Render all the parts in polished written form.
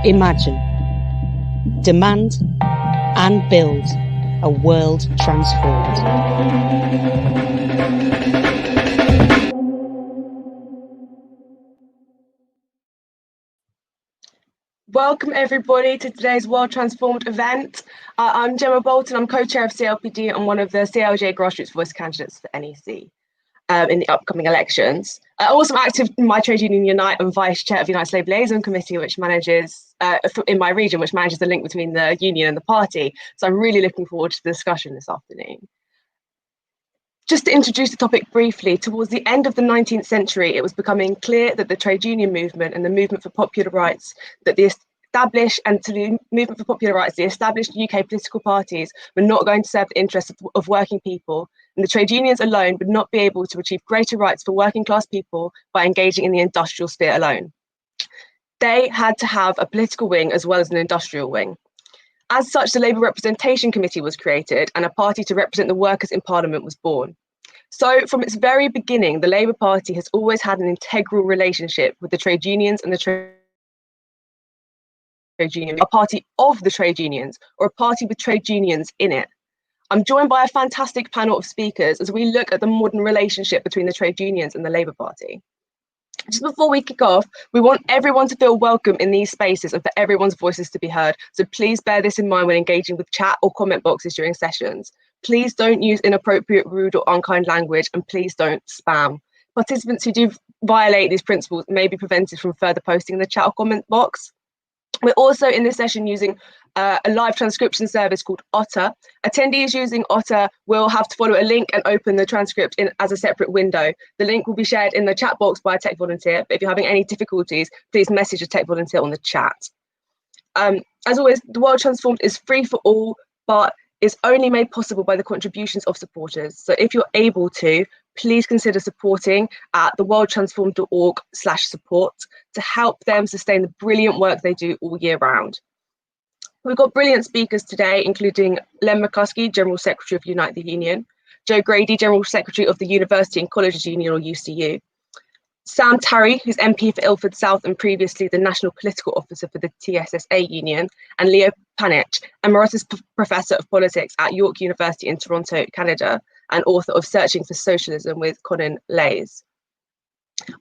Imagine, demand and build a world transformed. Welcome everybody to today's World Transformed event. I'm Gemma Bolton, I'm co-chair of CLPD and one of the CLJ grassroots voice candidates for NEC in the upcoming elections. I'm also active in my trade union Unite and vice chair of the United Labour Liaison Committee, which manages, in my region, which manages the link between the union and the party. So I'm really looking forward to the discussion this afternoon. Just to introduce the topic briefly, towards the end of the 19th century, it was becoming clear that the trade union movement and the movement for popular rights, that the established UK political parties were not going to serve the interests of working people, and the trade unions alone would not be able to achieve greater rights for working class people by engaging in the industrial sphere alone. They had to have a political wing as well as an industrial wing. As such, the Labour Representation Committee was created and a party to represent the workers in Parliament was born. So from its very beginning, the Labour Party has always had an integral relationship with the trade unions and the trade union, a party of the trade unions or a party with trade unions in it. I'm joined by a fantastic panel of speakers as we look at the modern relationship between the trade unions and the Labour Party. Just before we kick off, we want everyone to feel welcome in these spaces and for everyone's voices to be heard. So please bear this in mind when engaging with chat or comment boxes during sessions. Please don't use inappropriate, rude or unkind language, and please don't spam. Participants who do violate these principles may be prevented from further posting in the chat or comment box. We're also in this session using a live transcription service called Otter. Attendees using Otter will have to follow a link and open the transcript as a separate window. The link will be shared in the chat box by a tech volunteer, but if you're having any difficulties, please message a tech volunteer on the chat. As always, the World Transformed is free for all, but is only made possible by the contributions of supporters. So if you're able to, please consider supporting at theworldtransformed.org/support to help them sustain the brilliant work they do all year round. We've got brilliant speakers today, including Len McCluskey, General Secretary of Unite the Union, Joe Grady, General Secretary of the University and Colleges Union, or UCU, Sam Tarry, who's MP for Ilford South and previously the National Political Officer for the TSSA Union, and Leo Panich, Emeritus Professor of Politics at York University in Toronto, Canada, and author of Searching for Socialism with Conan Lays.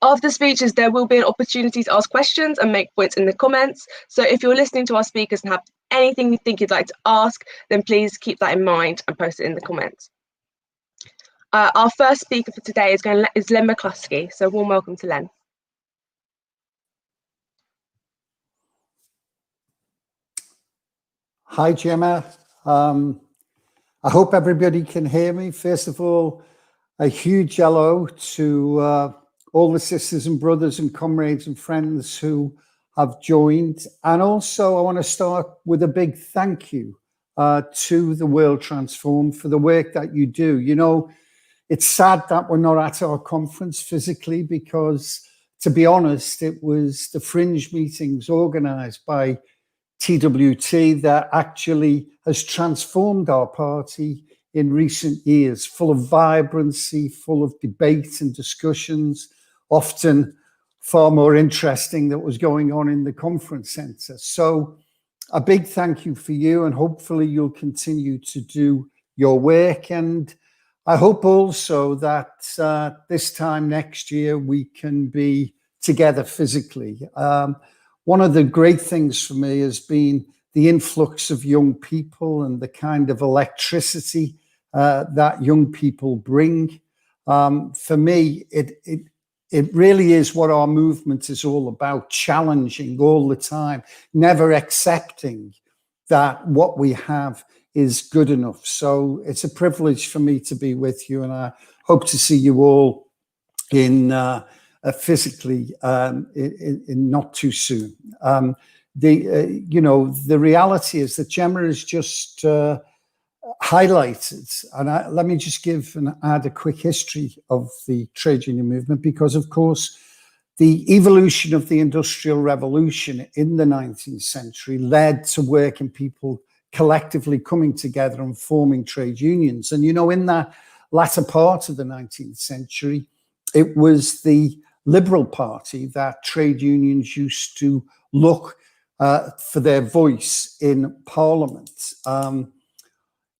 After the speeches, there will be an opportunity to ask questions and make points in the comments. So if you're listening to our speakers and have anything you think you'd like to ask, then please keep that in mind and post it in the comments. Our first speaker for today is Len McCluskey, so warm welcome to Len. Hi, Gemma. I hope everybody can hear me. First of all, a huge hello to all the sisters and brothers and comrades and friends who have joined. And also, I want to start with a big thank you to the World Transformed for the work that you do. You know, it's sad that we're not at our conference physically because, to be honest, it was the fringe meetings organised by TWT that actually has transformed our party in recent years, full of vibrancy, full of debate and discussions, often far more interesting than what was going on in the conference centre. So a big thank you for you, and hopefully you'll continue to do your work. And I hope also that this time next year we can be together physically. One of the great things for me has been the influx of young people and the kind of electricity that young people bring. For me, it really is what our movement is all about, challenging all the time, never accepting that what we have is good enough. So it's a privilege for me to be with you, and I hope to see you all in physically in not too soon. The reality is that Gemma has just highlighted, and let me just give and add a quick history of the trade union movement, because of course the evolution of the Industrial Revolution in the 19th century led to working people collectively coming together and forming trade unions. And, you know, in that latter part of the 19th century, it was the Liberal Party that trade unions used to look for their voice in Parliament.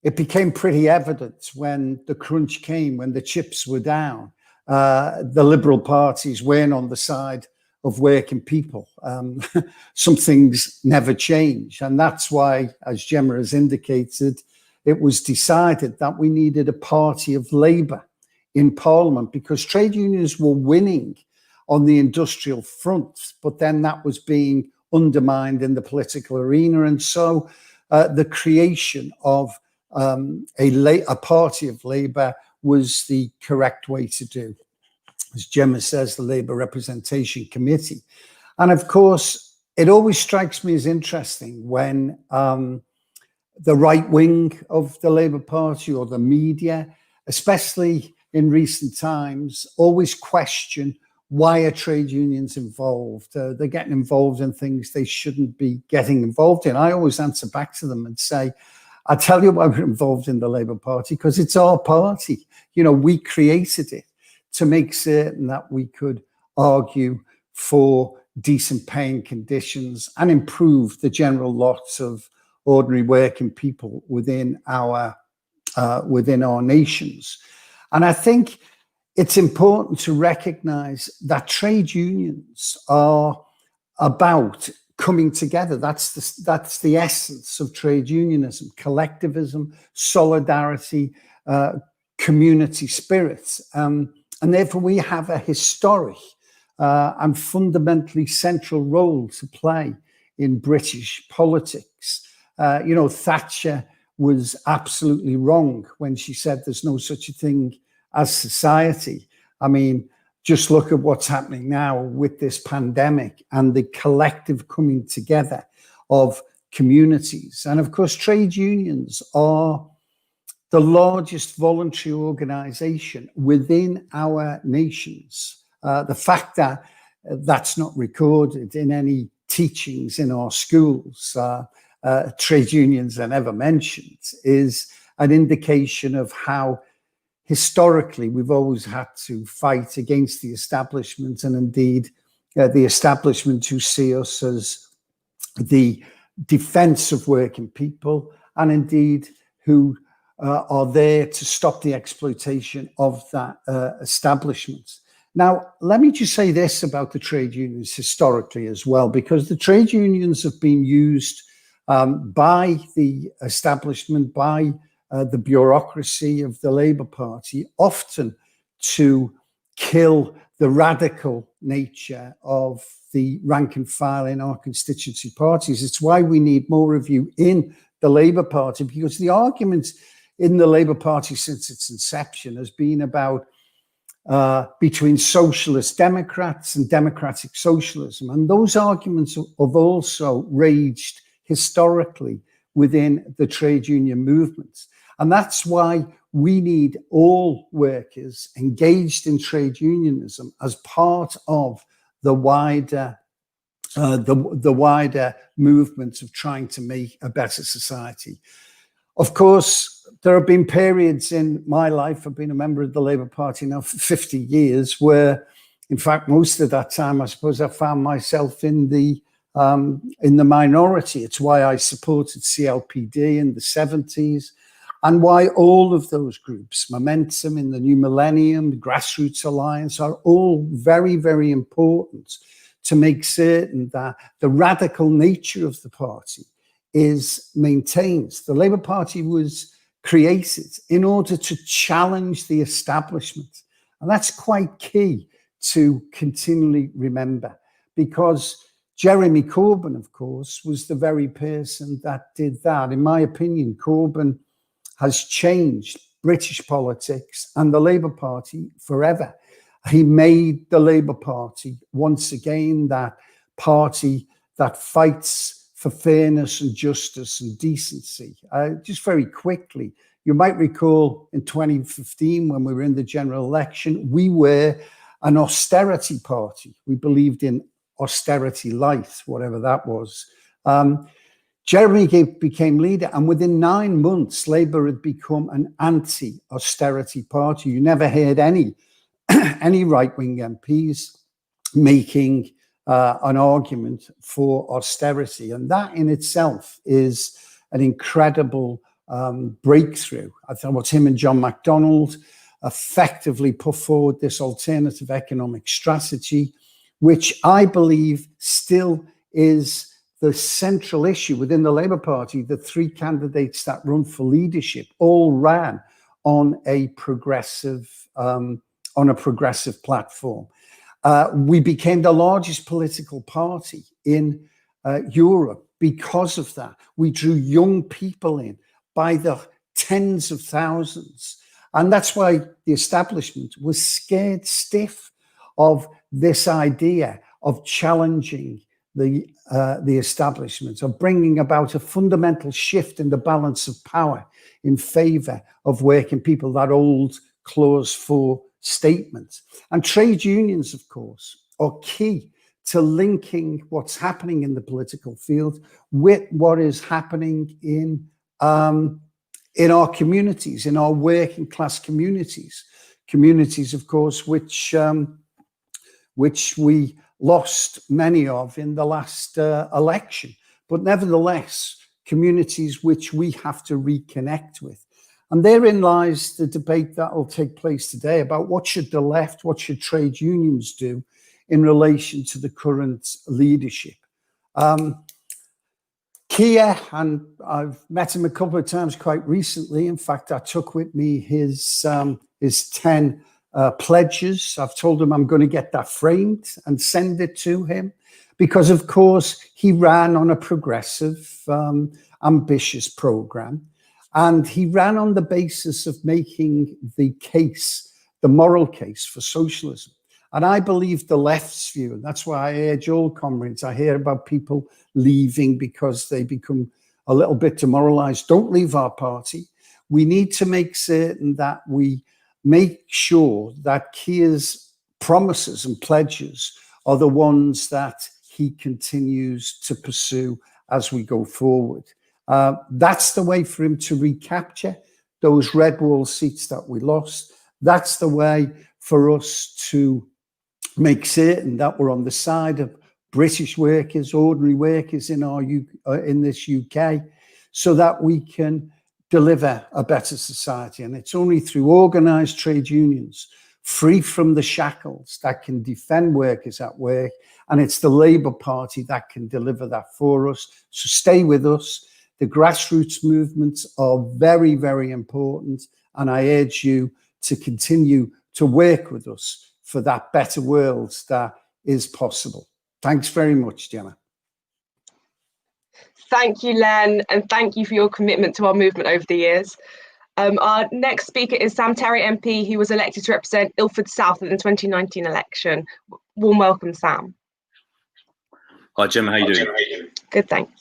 It became pretty evident when the crunch came, when the chips were down. The Liberal parties weren't on the side of working people. Some things never change. And that's why, as Gemma has indicated, it was decided that we needed a party of Labour in Parliament, because trade unions were winning on the industrial front, but then that was being undermined in the political arena. And so the creation of a party of Labour was the correct way to do. As Gemma says, the Labour Representation Committee. And of course, it always strikes me as interesting when the right wing of the Labour Party or the media, especially in recent times, always question, why are trade unions involved? They're getting involved in things they shouldn't be getting involved in. I always answer back to them and say, I tell you why we're involved in the Labour Party, because it's our party. You know, we created it to make certain that we could argue for decent paying conditions and improve the general lots of ordinary working people within our nations. And I think it's important to recognize that trade unions are about coming together. That's the essence of trade unionism: collectivism, solidarity, community spirit. And therefore we have a historic and fundamentally central role to play in British politics. You know, Thatcher was absolutely wrong when she said there's no such a thing as society. I mean, just look at what's happening now with this pandemic and the collective coming together of communities. And of course, trade unions are the largest voluntary organization within our nations. The fact that that's not recorded in any teachings in our schools, trade unions are never mentioned, is an indication of how historically we've always had to fight against the establishment, and indeed the establishment who see us as the defense of working people, and indeed who are there to stop the exploitation of that establishment. Now, let me just say this about the trade unions historically as well, because the trade unions have been used by the establishment, by the bureaucracy of the Labour Party, often to kill the radical nature of the rank and file in our constituency parties. It's why we need more of you in the Labour Party, because the argument in the Labour Party since its inception has been about between socialist Democrats and democratic socialism. And those arguments have also raged historically within the trade union movement. And that's why we need all workers engaged in trade unionism as part of the wider movement of trying to make a better society. Of course, there have been periods in my life, I've been a member of the Labour Party now for 50 years, where, in fact, most of that time, I suppose I found myself in the minority. It's why I supported CLPD in the 70s, and why all of those groups, Momentum in the New Millennium, the Grassroots Alliance, are all very, very important to make certain that the radical nature of the party is maintained. The Labour Party was created in order to challenge the establishment. And that's quite key to continually remember, because Jeremy Corbyn, of course, was the very person that did that. In my opinion, Corbyn has changed British politics and the Labour Party forever. He made the Labour Party once again that party that fights for fairness and justice and decency. Just very quickly, you might recall in 2015 when we were in the general election, we were an austerity party. We believed in austerity light, whatever that was. Jeremy became leader, and within 9 months, Labour had become an anti-austerity party. You never heard any right-wing MPs making an argument for austerity. And that in itself is an incredible breakthrough. I thought what him and John MacDonald effectively put forward this alternative economic strategy, which I believe still is the central issue within the Labour Party. The three candidates that run for leadership all ran on a progressive platform. We became the largest political party in Europe because of that. We drew young people in by the tens of thousands. And that's why the establishment was scared stiff of this idea of challenging the establishment, of bringing about a fundamental shift in the balance of power in favour of working people, that old clause 4 statement. And trade unions, of course, are key to linking what's happening in the political field with what is happening in our communities, in our working class communities, of course, which we lost many of in the last election, but nevertheless, communities which we have to reconnect with. And therein lies the debate that will take place today about what should the left, what should trade unions do in relation to the current leadership. Keir, and I've met him a couple of times quite recently. In fact, I took with me his 10 pledges. I've told him I'm going to get that framed and send it to him because, of course, he ran on a progressive, ambitious program. And he ran on the basis of making the case, the moral case for socialism. And I believe the left's view, and that's why I urge all comrades. I hear about people leaving because they become a little bit demoralized. Don't leave our party. We need to make certain that we make sure that Keir's promises and pledges are the ones that he continues to pursue as we go forward. That's the way for him to recapture those red wall seats that we lost. That's the way for us to make certain that we're on the side of British workers, ordinary workers in this UK, so that we can deliver a better society. And it's only through organised trade unions, free from the shackles, that can defend workers at work. And it's the Labour Party that can deliver that for us. So stay with us. The grassroots movements are very, very important. And I urge you to continue to work with us for that better world that is possible. Thanks very much, Gemma. Thank you, Len, and thank you for your commitment to our movement over the years. Our next speaker is Sam Terry MP, who was elected to represent Ilford South in the 2019 election. Warm welcome, Sam. Hi, Gemma, how you doing? Good, thanks.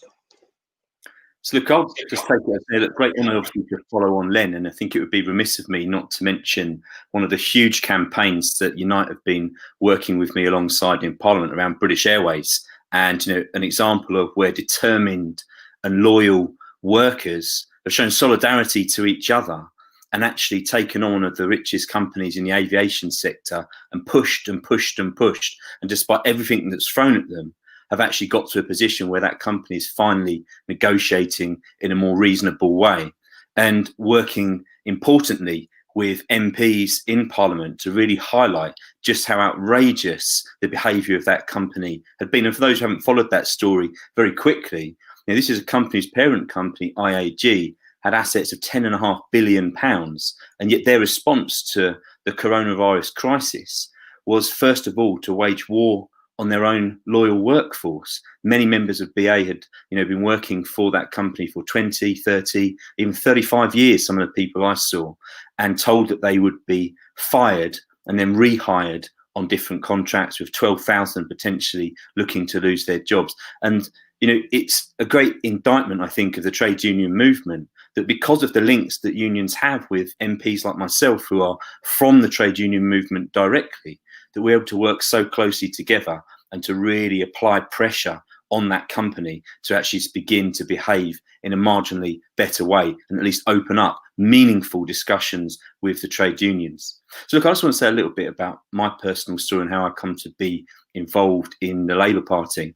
So look, I'll just take it as a great honour obviously to follow on Len, and I think it would be remiss of me not to mention one of the huge campaigns that Unite have been working with me alongside in Parliament around British Airways, and an example of where determined and loyal workers have shown solidarity to each other and actually taken on one of the richest companies in the aviation sector and pushed and pushed and pushed, and despite everything that's thrown at them, have actually got to a position where that company is finally negotiating in a more reasonable way and working importantly with MPs in Parliament to really highlight just how outrageous the behaviour of that company had been. And for those who haven't followed that story very quickly, this is a company's parent company, IAG, had assets of £10.5 billion, and yet their response to the coronavirus crisis was, first of all, to wage war on their own loyal workforce. Many members of BA had been working for that company for 20, 30, even 35 years, some of the people I saw, and told that they would be fired and then rehired on different contracts, with 12,000 potentially looking to lose their jobs. And it's a great indictment, I think, of the trade union movement, that because of the links that unions have with MPs like myself, who are from the trade union movement directly, that we're able to work so closely together and to really apply pressure on that company to actually begin to behave in a marginally better way and at least open up meaningful discussions with the trade unions. So look, I just want to say a little bit about my personal story and how I come to be involved in the Labour Party.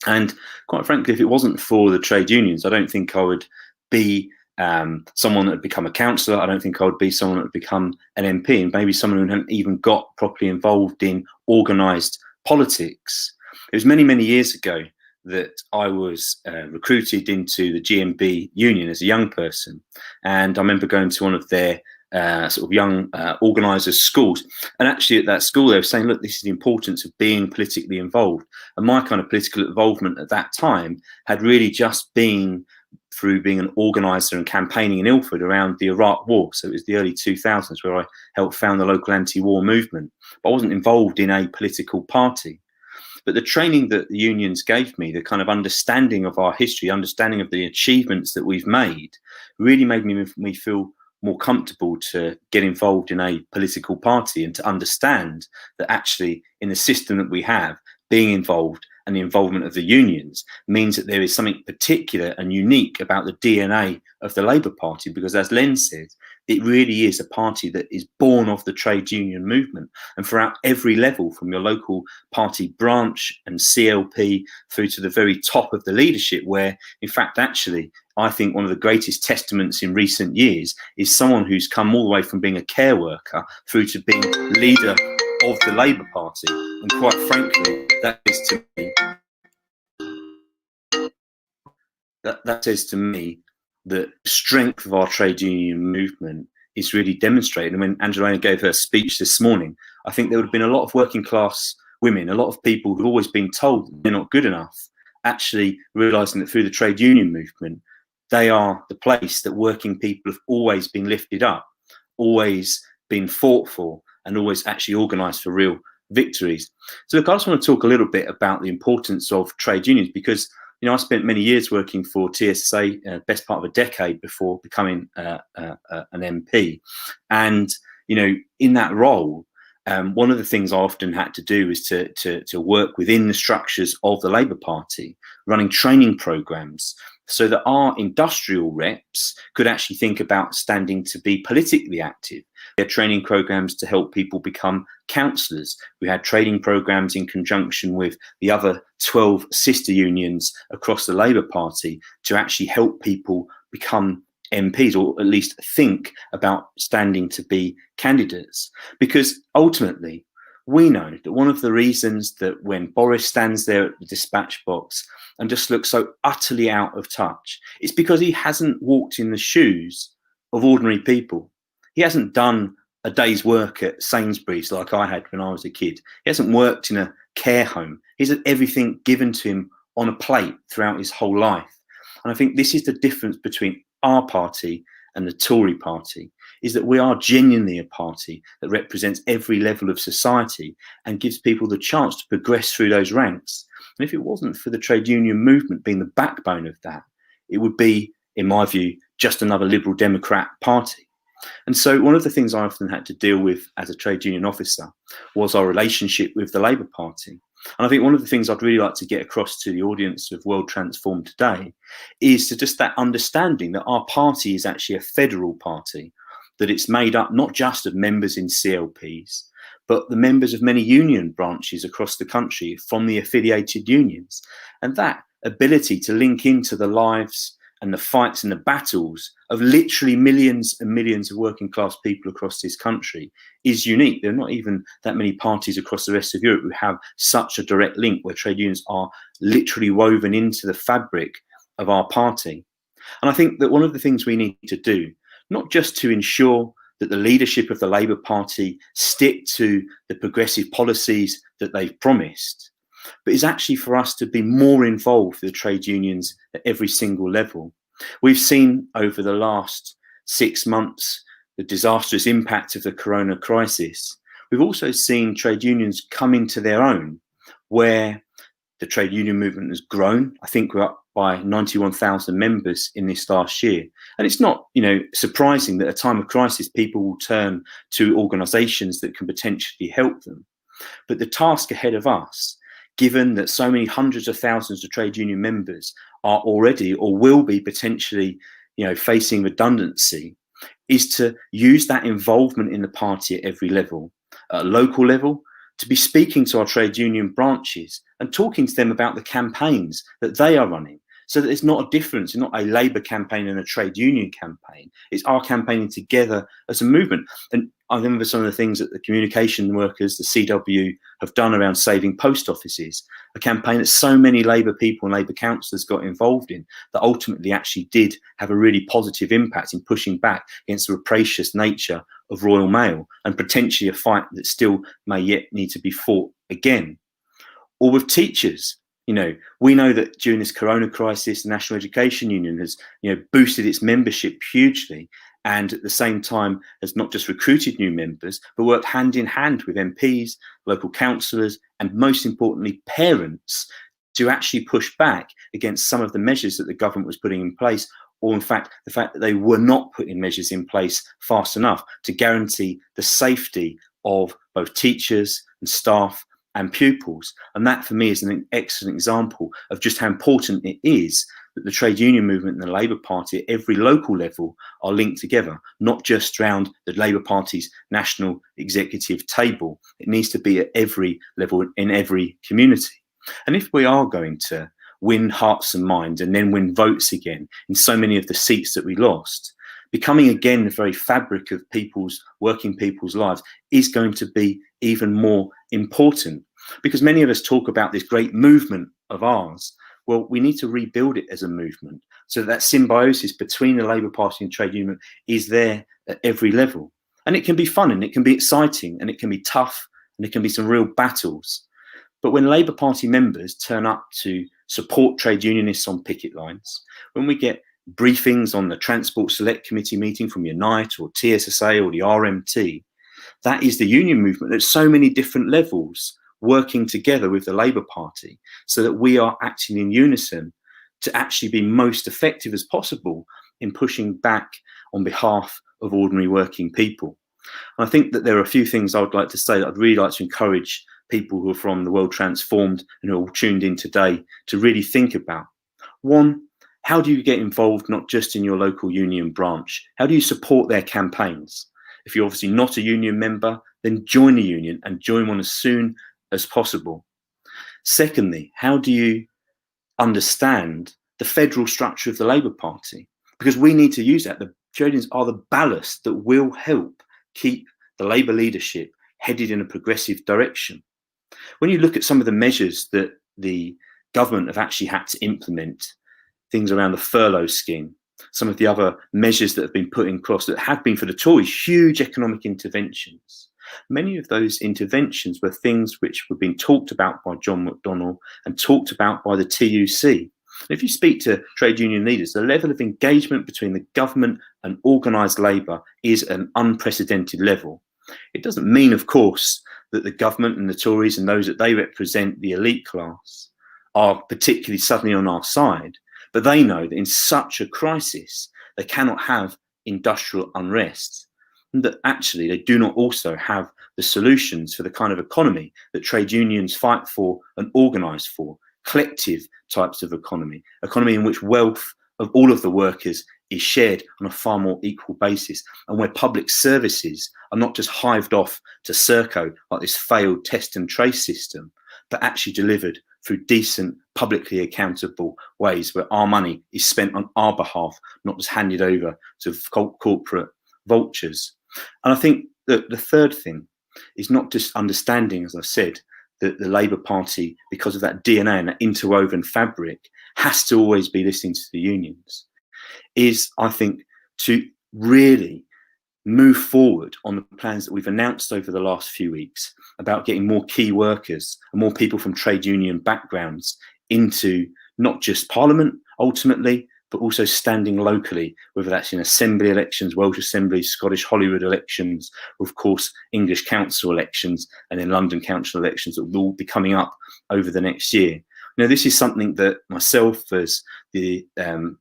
And quite frankly, if it wasn't for the trade unions, I don't think I would be someone that had become a councillor. I don't think I would be someone that would become an MP, and maybe someone who hadn't even got properly involved in organised politics. It was many, many years ago that I was recruited into the GMB union as a young person. And I remember going to one of their sort of young organisers' schools. And actually at that school, they were saying, look, this is the importance of being politically involved. And my kind of political involvement at that time had really just been through being an organiser and campaigning in Ilford around the Iraq War. So it was the early 2000s where I helped found the local anti-war movement. But I wasn't involved in a political party. But the training that the unions gave me, the kind of understanding of our history, understanding of the achievements that we've made, really made me feel more comfortable to get involved in a political party and to understand that actually in the system that we have, being involved and the involvement of the unions means that there is something particular and unique about the DNA of the Labour Party, because as Len said, it really is a party that is born of the trade union movement, and throughout every level, from your local party branch and CLP through to the very top of the leadership, where in fact actually I think one of the greatest testaments in recent years is someone who's come all the way from being a care worker through to being leader of the Labour Party. And quite frankly, that is to me, that says to me that the strength of our trade union movement is really demonstrated. And when Angelina gave her speech this morning, I think there would have been a lot of working class women, a lot of people who've always been told they're not good enough, actually realising that through the trade union movement, they are the place that working people have always been lifted up, always been fought for, and always actually organised for real victories. So look, I just want to talk a little bit about the importance of trade unions, because you know, I spent many years working for TSA, best part of a decade before becoming an MP. And, you know, in that role, one of the things I often had to do is to work within the structures of the Labour Party, running training programmes so that our industrial reps could actually think about standing to be politically active. We had training programmes to help people become councillors. We had training programmes in conjunction with the other 12 sister unions across the Labour Party to actually help people become MPs, or at least think about standing to be candidates. Because ultimately, we know that one of the reasons that when Boris stands there at the dispatch box and just looks so utterly out of touch, it's because he hasn't walked in the shoes of ordinary people. He hasn't done a day's work at Sainsbury's like I had when I was a kid. He hasn't worked in a care home. He's had everything given to him on a plate throughout his whole life. And I think this is the difference between our party and the Tory party, is that we are genuinely a party that represents every level of society and gives people the chance to progress through those ranks. And if it wasn't for the trade union movement being the backbone of that, it would be, in my view, just another Liberal Democrat party. And so one of the things I often had to deal with as a trade union officer was our relationship with the Labour Party. And I think one of the things I'd really like to get across to the audience of World Transformed today is to just that understanding that our party is actually a federal party, that it's made up not just of members in CLPs, but the members of many union branches across the country from the affiliated unions. And that ability to link into the lives and the fights and the battles of literally millions and millions of working class people across this country is unique. There are not even that many parties across the rest of Europe who have such a direct link, where trade unions are literally woven into the fabric of our party. And I think that one of the things we need to do, not just to ensure that the leadership of the Labour Party stick to the progressive policies that they've promised, but is actually for us to be more involved with the trade unions at every single level. We've seen over the last 6 months the disastrous impact of the corona crisis. We've also seen trade unions come into their own, where the trade union movement has grown. I think we're up by 91,000 members in this last year. And it's not, you know, surprising that at a time of crisis, people will turn to organisations that can potentially help them. But the task ahead of us given that so many hundreds of thousands of trade union members are already or will be potentially, facing redundancy, is to use that involvement in the party at every level, at a local level, to be speaking to our trade union branches and talking to them about the campaigns that they are running, so that there's not a difference. It's not a Labour campaign and a trade union campaign. It's our campaigning together as a movement. And I remember some of the things that the communication workers, the CW, have done around saving post offices, a campaign that so many Labour people and Labour councillors got involved in, that ultimately actually did have a really positive impact in pushing back against the rapacious nature of Royal Mail, and potentially a fight that still may yet need to be fought again. Or with teachers. We know that during this corona crisis, the National Education Union has, boosted its membership hugely, and at the same time has not just recruited new members, but worked hand in hand with MPs, local councillors, and most importantly, parents, to actually push back against some of the measures that the government was putting in place, or in fact, the fact that they were not putting measures in place fast enough to guarantee the safety of both teachers and staff and pupils. And that for me is an excellent example of just how important it is that the trade union movement and the Labour Party at every local level are linked together, not just around the Labour Party's national executive table. It needs to be at every level in every community. And if we are going to win hearts and minds and then win votes again in so many of the seats that we lost, becoming again the very fabric of working people's lives is going to be even more important, because many of us talk about this great movement of ours. Well, we need to rebuild it as a movement, so that symbiosis between the Labour Party and trade union is there at every level. And it can be fun, and it can be exciting, and it can be tough, and it can be some real battles. But when Labour Party members turn up to support trade unionists on picket lines, when we get briefings on the Transport Select Committee meeting from Unite or TSSA or the RMT, that is the union movement at so many different levels working together with the Labour Party, so that we are acting in unison to actually be most effective as possible in pushing back on behalf of ordinary working people. And I think that there are a few things I would like to say that I'd really like to encourage people who are from the World Transformed and who are tuned in today to really think about. One, how do you get involved not just in your local union branch? How do you support their campaigns? If you're obviously not a union member, then join a union, and join one as soon as possible. Secondly, how do you understand the federal structure of the Labour Party? Because we need to use that. The trade unions are the ballast that will help keep the Labour leadership headed in a progressive direction. When you look at some of the measures that the government have actually had to implement, things around the furlough scheme, some of the other measures that have been put in cross that have been for the Tories, huge economic interventions. Many of those interventions were things which were being talked about by John McDonnell and talked about by the TUC. And if you speak to trade union leaders, the level of engagement between the government and organised labour is an unprecedented level. It doesn't mean, of course, that the government and the Tories and those that they represent, the elite class, are particularly suddenly on our side. But they know that in such a crisis, they cannot have industrial unrest, and that actually they do not also have the solutions for the kind of economy that trade unions fight for and organise for, collective types of economy in which wealth of all of the workers is shared on a far more equal basis, and where public services are not just hived off to Serco like this failed test and trace system, but actually delivered through decent, publicly accountable ways where our money is spent on our behalf, not just handed over to corporate vultures. And I think that the third thing is not just understanding, as I've said, that the Labour Party, because of that DNA and that interwoven fabric, has to always be listening to the unions, is, I think, to really move forward on the plans that we've announced over the last few weeks about getting more key workers and more people from trade union backgrounds into not just Parliament ultimately, but also standing locally, whether that's in Assembly elections, Welsh Assembly, Scottish Holyrood elections, or of course English Council elections, and then London Council elections that will all be coming up over the next year. Now, this is something that myself, as the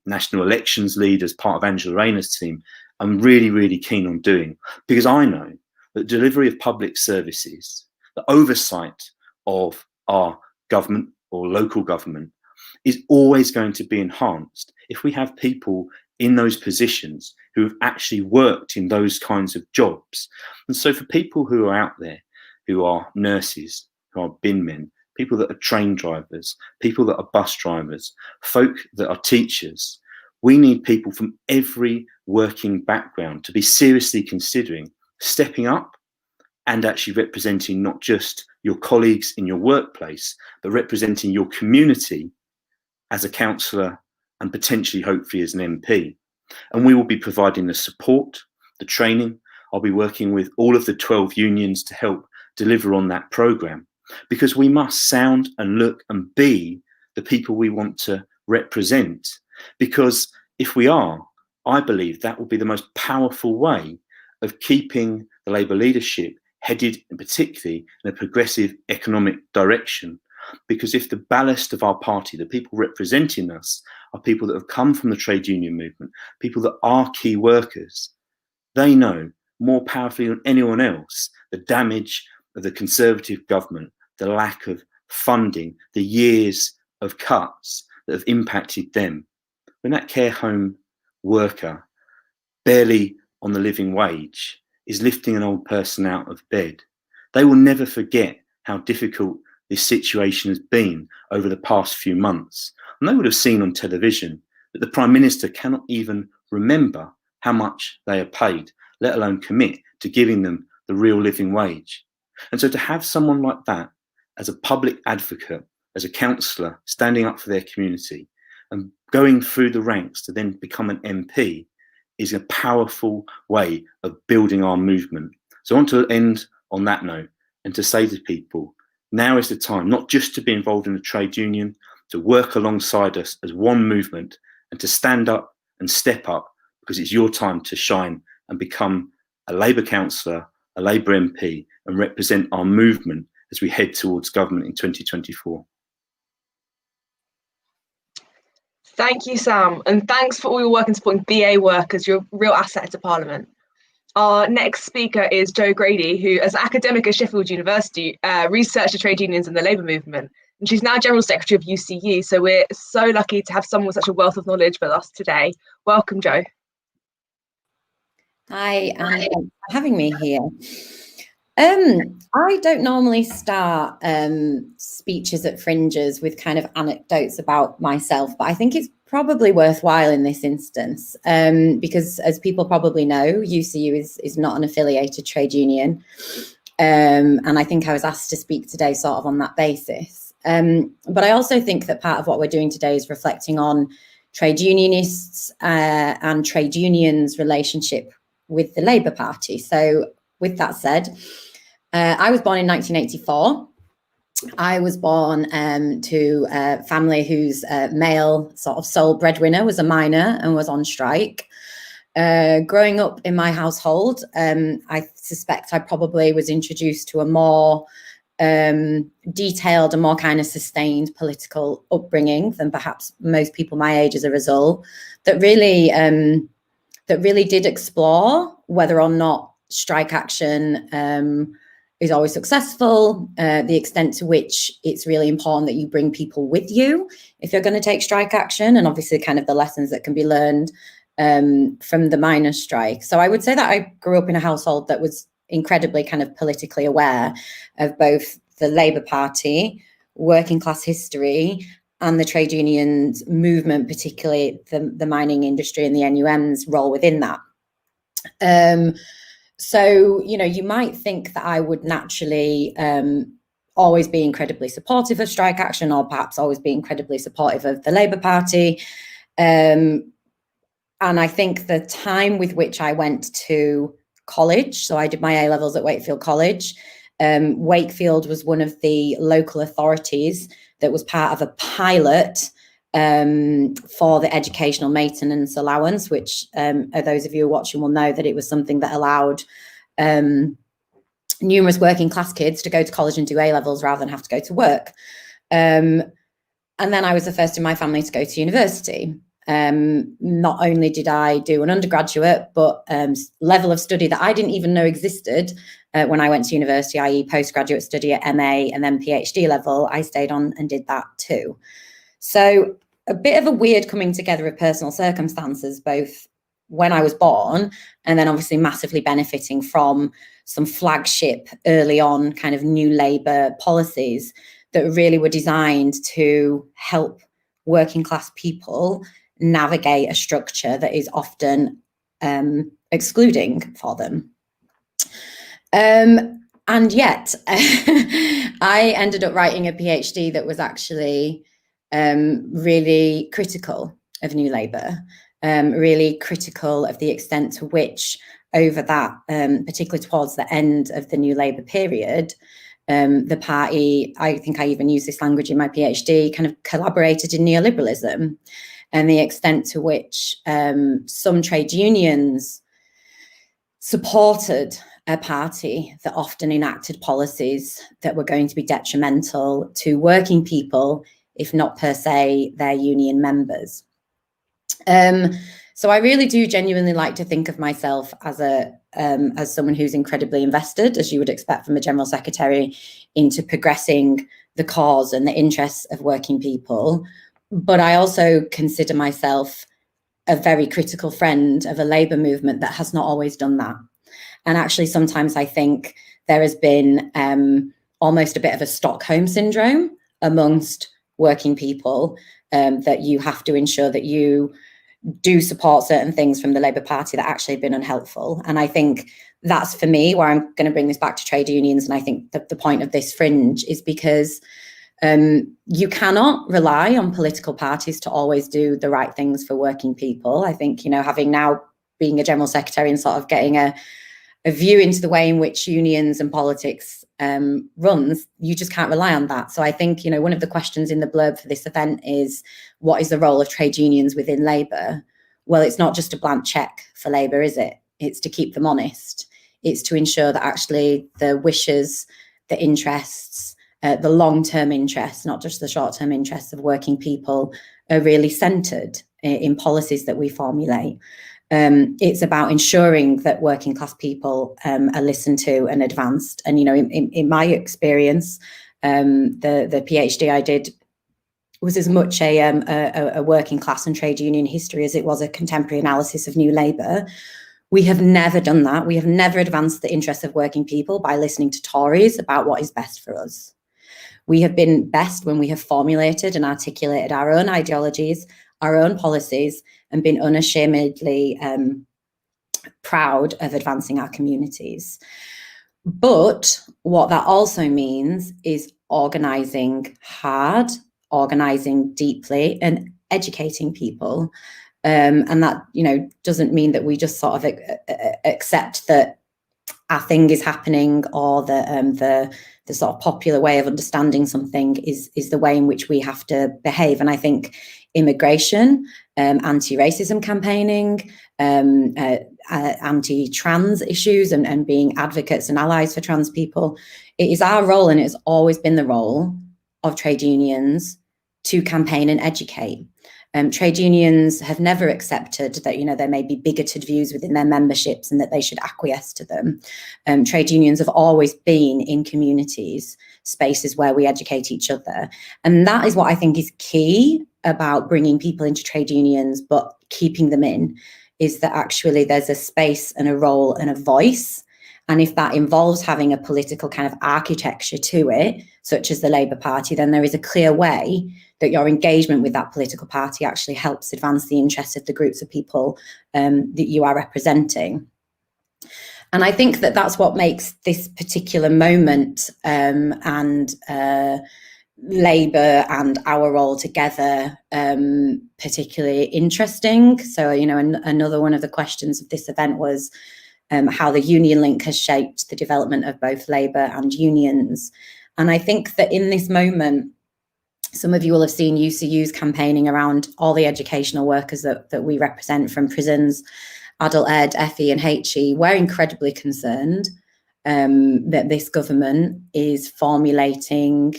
national elections lead, as part of Angela Rayner's team, I'm really, really keen on doing, because I know that delivery of public services, the oversight of our government or local government is always going to be enhanced if we have people in those positions who have actually worked in those kinds of jobs. And so for people who are out there, who are nurses, who are bin men, people that are train drivers, people that are bus drivers, folk that are teachers, we need people from every working background to be seriously considering stepping up and actually representing not just your colleagues in your workplace, but representing your community as a councillor and potentially, hopefully, as an MP. And we will be providing the support, the training. I'll be working with all of the 12 unions to help deliver on that programme, because we must sound and look and be the people we want to represent. Because if we are, I believe that will be the most powerful way of keeping the Labour leadership headed, in particularly, in a progressive economic direction. Because if the ballast of our party, the people representing us, are people that have come from the trade union movement, people that are key workers, they know more powerfully than anyone else the damage of the Conservative government, the lack of funding, the years of cuts that have impacted them. When that care home worker, barely on the living wage, is lifting an old person out of bed, they will never forget how difficult this situation has been over the past few months. And they would have seen on television that the Prime Minister cannot even remember how much they are paid, let alone commit to giving them the real living wage. And so to have someone like that as a public advocate, as a councillor, standing up for their community and going through the ranks to then become an MP is a powerful way of building our movement. So I want to end on that note and to say to people, now is the time, not just to be involved in a trade union, to work alongside us as one movement and to stand up and step up, because it's your time to shine and become a Labour councillor, a Labour MP, and represent our movement as we head towards government in 2024. Thank you, Sam, and thanks for all your work in supporting BA workers. You're a real asset to Parliament. Our next speaker is Jo Grady, who, as an academic at Sheffield University, researched the trade unions and the labour movement. And she's now General Secretary of UCU, so we're so lucky to have someone with such a wealth of knowledge with us today. Welcome, Jo. Hi, and thanks for having me here. I don't normally start speeches at fringes with kind of anecdotes about myself, but I think it's probably worthwhile in this instance because, as people probably know, UCU is not an affiliated trade union, and I think I was asked to speak today sort of on that basis. But I also think that part of what we're doing today is reflecting on trade unionists and trade unions' relationship with the Labour Party. So with that said, I was born in 1984. I was born to a family whose male sort of sole breadwinner was a miner and was on strike. Growing up in my household, I suspect I probably was introduced to a more detailed and more kind of sustained political upbringing than perhaps most people my age as a result, that really did explore whether or not strike action is always successful, the extent to which it's really important that you bring people with you if you're going to take strike action, and obviously kind of the lessons that can be learned from the miners' strike. So I would say that I grew up in a household that was incredibly kind of politically aware of both the Labour Party, working class history, and the trade unions movement, particularly the mining industry and the NUM's role within that. So, you know, you might think that I would naturally always be incredibly supportive of strike action, or perhaps always be incredibly supportive of the Labour Party. And I think the time with which I went to college, so I did my A-levels at Wakefield College. Wakefield was one of the local authorities that was part of a pilot for the educational maintenance allowance, which those of you who are watching will know that it was something that allowed numerous working class kids to go to college and do A-levels rather than have to go to work. And then I was the first in my family to go to university. not only did I do an undergraduate, but level of study that I didn't even know existed when I went to university, i.e. postgraduate study at MA and then PhD level, I stayed on and did that too. So a bit of a weird coming together of personal circumstances, both when I was born and then obviously massively benefiting from some flagship early on kind of New Labour policies that really were designed to help working class people navigate a structure that is often excluding for them. And yet I ended up writing a PhD that was actually really critical of New Labour, really critical of the extent to which over that, particularly towards the end of the New Labour period, the party, I think I even used this language in my PhD, kind of collaborated in neoliberalism, and the extent to which some trade unions supported a party that often enacted policies that were going to be detrimental to working people, if not per se their union members. So I really do genuinely like to think of myself as as someone who's incredibly invested, as you would expect from a general secretary, into progressing the cause and the interests of working people. But I also consider myself a very critical friend of a labour movement that has not always done that. And actually, sometimes I think there has been almost a bit of a Stockholm syndrome amongst working people, that you have to ensure that you do support certain things from the Labour Party that actually have been unhelpful. And I think that's, for me, where I'm going to bring this back to trade unions. And I think that the point of this fringe is because you cannot rely on political parties to always do the right things for working people. I think, you know, having now being a general secretary and sort of getting a view into the way in which unions and politics runs, you just can't rely on that. So I think, you know, one of the questions in the blurb for this event is, what is the role of trade unions within Labour? Well, it's not just a blank check for Labour, is it? It's to keep them honest. It's to ensure that actually the wishes, the interests, the long-term interests, not just the short-term interests of working people, are really centred in policies that we formulate. It's about ensuring that working class people are listened to and advanced. And, you know, in my experience, the PhD I did was as much a working class and trade union history as it was a contemporary analysis of New Labour. We have never done that. We have never advanced the interests of working people by listening to Tories about what is best for us. We have been best when we have formulated and articulated our own ideologies, our own policies, and been unashamedly proud of advancing our communities. But what that also means is organising hard, organising deeply, and educating people. And that, you know, doesn't mean that we just sort of accept that our thing is happening, or the sort of popular way of understanding something is the way in which we have to behave. And I think immigration, anti-racism campaigning, anti-trans issues, and being advocates and allies for trans people, it is our role, and it's always been the role of trade unions to campaign and educate. Trade unions have never accepted that, you know, there may be bigoted views within their memberships and that they should acquiesce to them. Trade unions have always been in communities, spaces where we educate each other. And that is what I think is key about bringing people into trade unions, but keeping them in, is that actually there's a space and a role and a voice. And if that involves having a political kind of architecture to it, such as the Labour Party, then there is a clear way that your engagement with that political party actually helps advance the interests of the groups of people that you are representing. And I think that that's what makes this particular moment and Labour and our role together particularly interesting. So, you know, another one of the questions of this event was how the union link has shaped the development of both Labour and unions. And I think that in this moment, some of you will have seen UCU's campaigning around all the educational workers that we represent, from prisons, adult ed, FE and HE. We're incredibly concerned that this government is formulating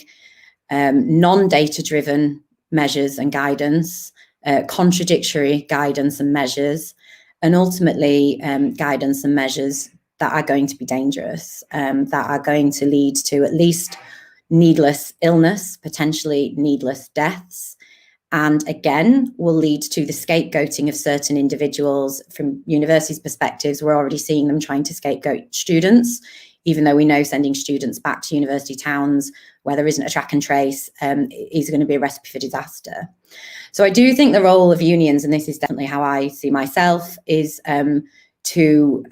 non-data driven measures and guidance contradictory guidance and measures, and ultimately guidance and measures that are going to be dangerous, that are going to lead to at least needless illness, potentially needless deaths, and again will lead to the scapegoating of certain individuals. From universities' perspectives, we're already seeing them trying to scapegoat students, even though we know sending students back to university towns where there isn't a track and trace is going to be a recipe for disaster. So I do think the role of unions, and this is definitely how I see myself, is to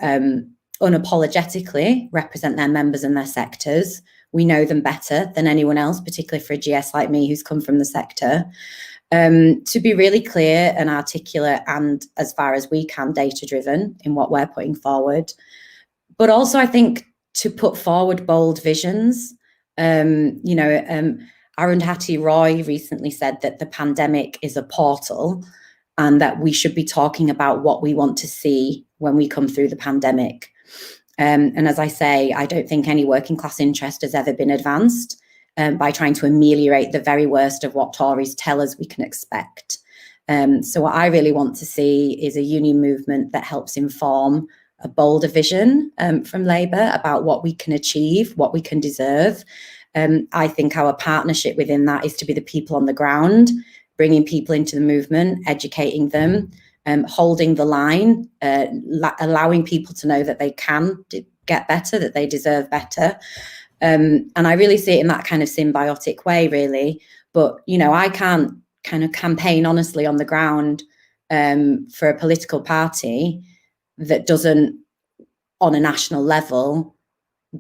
unapologetically represent their members and their sectors. We know them better than anyone else, particularly for a GS like me who's come from the sector. To be really clear and articulate and, as far as we can, data-driven in what we're putting forward. But also, I think, to put forward bold visions. Arundhati Roy recently said that the pandemic is a portal and that we should be talking about what we want to see when we come through the pandemic. And as I say, I don't think any working class interest has ever been advanced by trying to ameliorate the very worst of what Tories tell us we can expect. So what I really want to see is a union movement that helps inform a bolder vision from Labour about what we can achieve, what we can deserve. I think our partnership within that is to be the people on the ground, bringing people into the movement, educating them, holding the line, allowing people to know that they can get better, that they deserve better. And I really see it in that kind of symbiotic way, really. But, I can't kind of campaign honestly on the ground for a political party that doesn't, on a national level,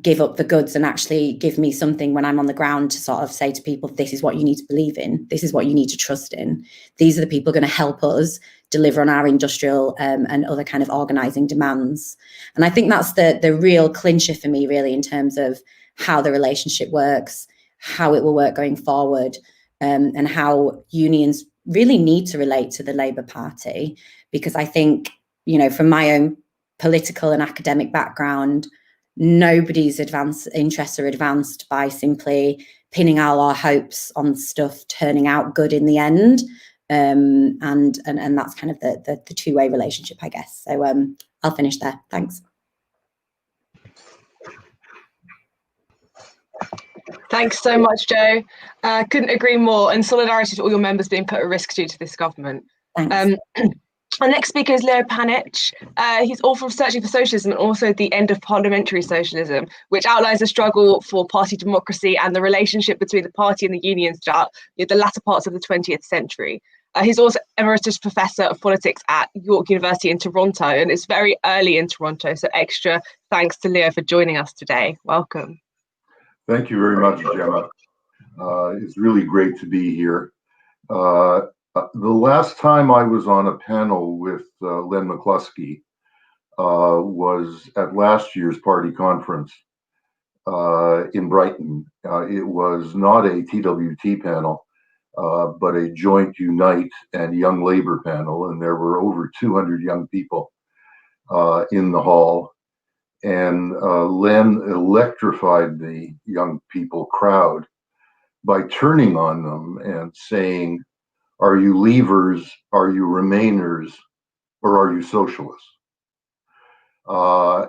give up the goods and actually give me something when I'm on the ground to sort of say to people, this is what you need to believe in. This is what you need to trust in. These are the people going to help us deliver on our industrial and other kind of organising demands. And I think that's the real clincher for me, really, in terms of how the relationship works, how it will work going forward, and how unions really need to relate to the Labour Party. Because I think, from my own political and academic background, nobody's interests are advanced by simply pinning all our hopes on stuff turning out good in the end. And that's kind of the two-way relationship, I guess. So I'll finish there. Thanks. Thanks so much, Jo. Couldn't agree more. And solidarity to all your members being put at risk due to this government. Thanks. Our next speaker is Leo Panich. He's author of Searching for Socialism and also The End of Parliamentary Socialism, which outlines the struggle for party democracy and the relationship between the party and the unions throughout the latter parts of the 20th century. He's also Emeritus Professor of Politics at York University in Toronto, and it's very early in Toronto, so extra thanks to Leo for joining us today. Welcome. Thank you very much, Gemma. It's really great to be here. The last time I was on a panel with Len McCluskey was at last year's party conference in Brighton. It was not a TWT panel, but a joint Unite and Young Labour panel, and there were over 200 young people in the hall. And Len electrified the young people crowd by turning on them and saying, "Are you leavers, are you remainers, or are you socialists?"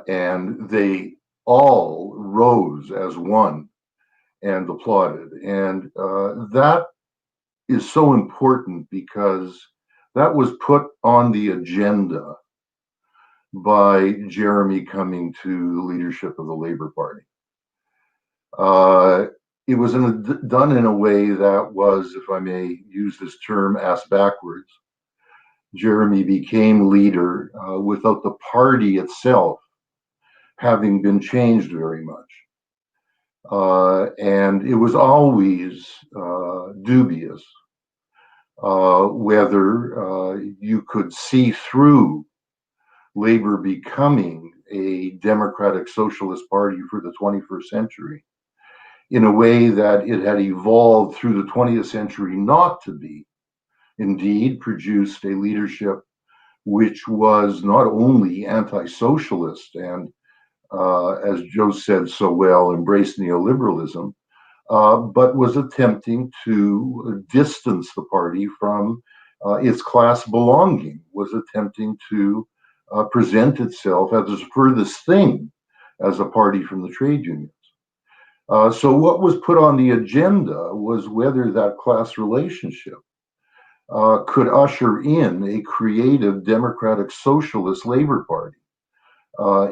And they all rose as one and applauded. And that is so important because that was put on the agenda by Jeremy coming to the leadership of the Labour Party. It was done in a way that was, if I may use this term, ass backwards. Jeremy became leader without the party itself having been changed very much. And it was always dubious whether you could see through Labour becoming a democratic socialist party for the 21st century in a way that it had evolved through the 20th century not to be. Indeed, produced a leadership which was not only anti-socialist and, as Jo said so well, embraced neoliberalism, but was attempting to distance the party from its class belonging was attempting to present itself as the furthest thing as a party from the trade unions. So what was put on the agenda was whether that class relationship could usher in a creative democratic socialist labor party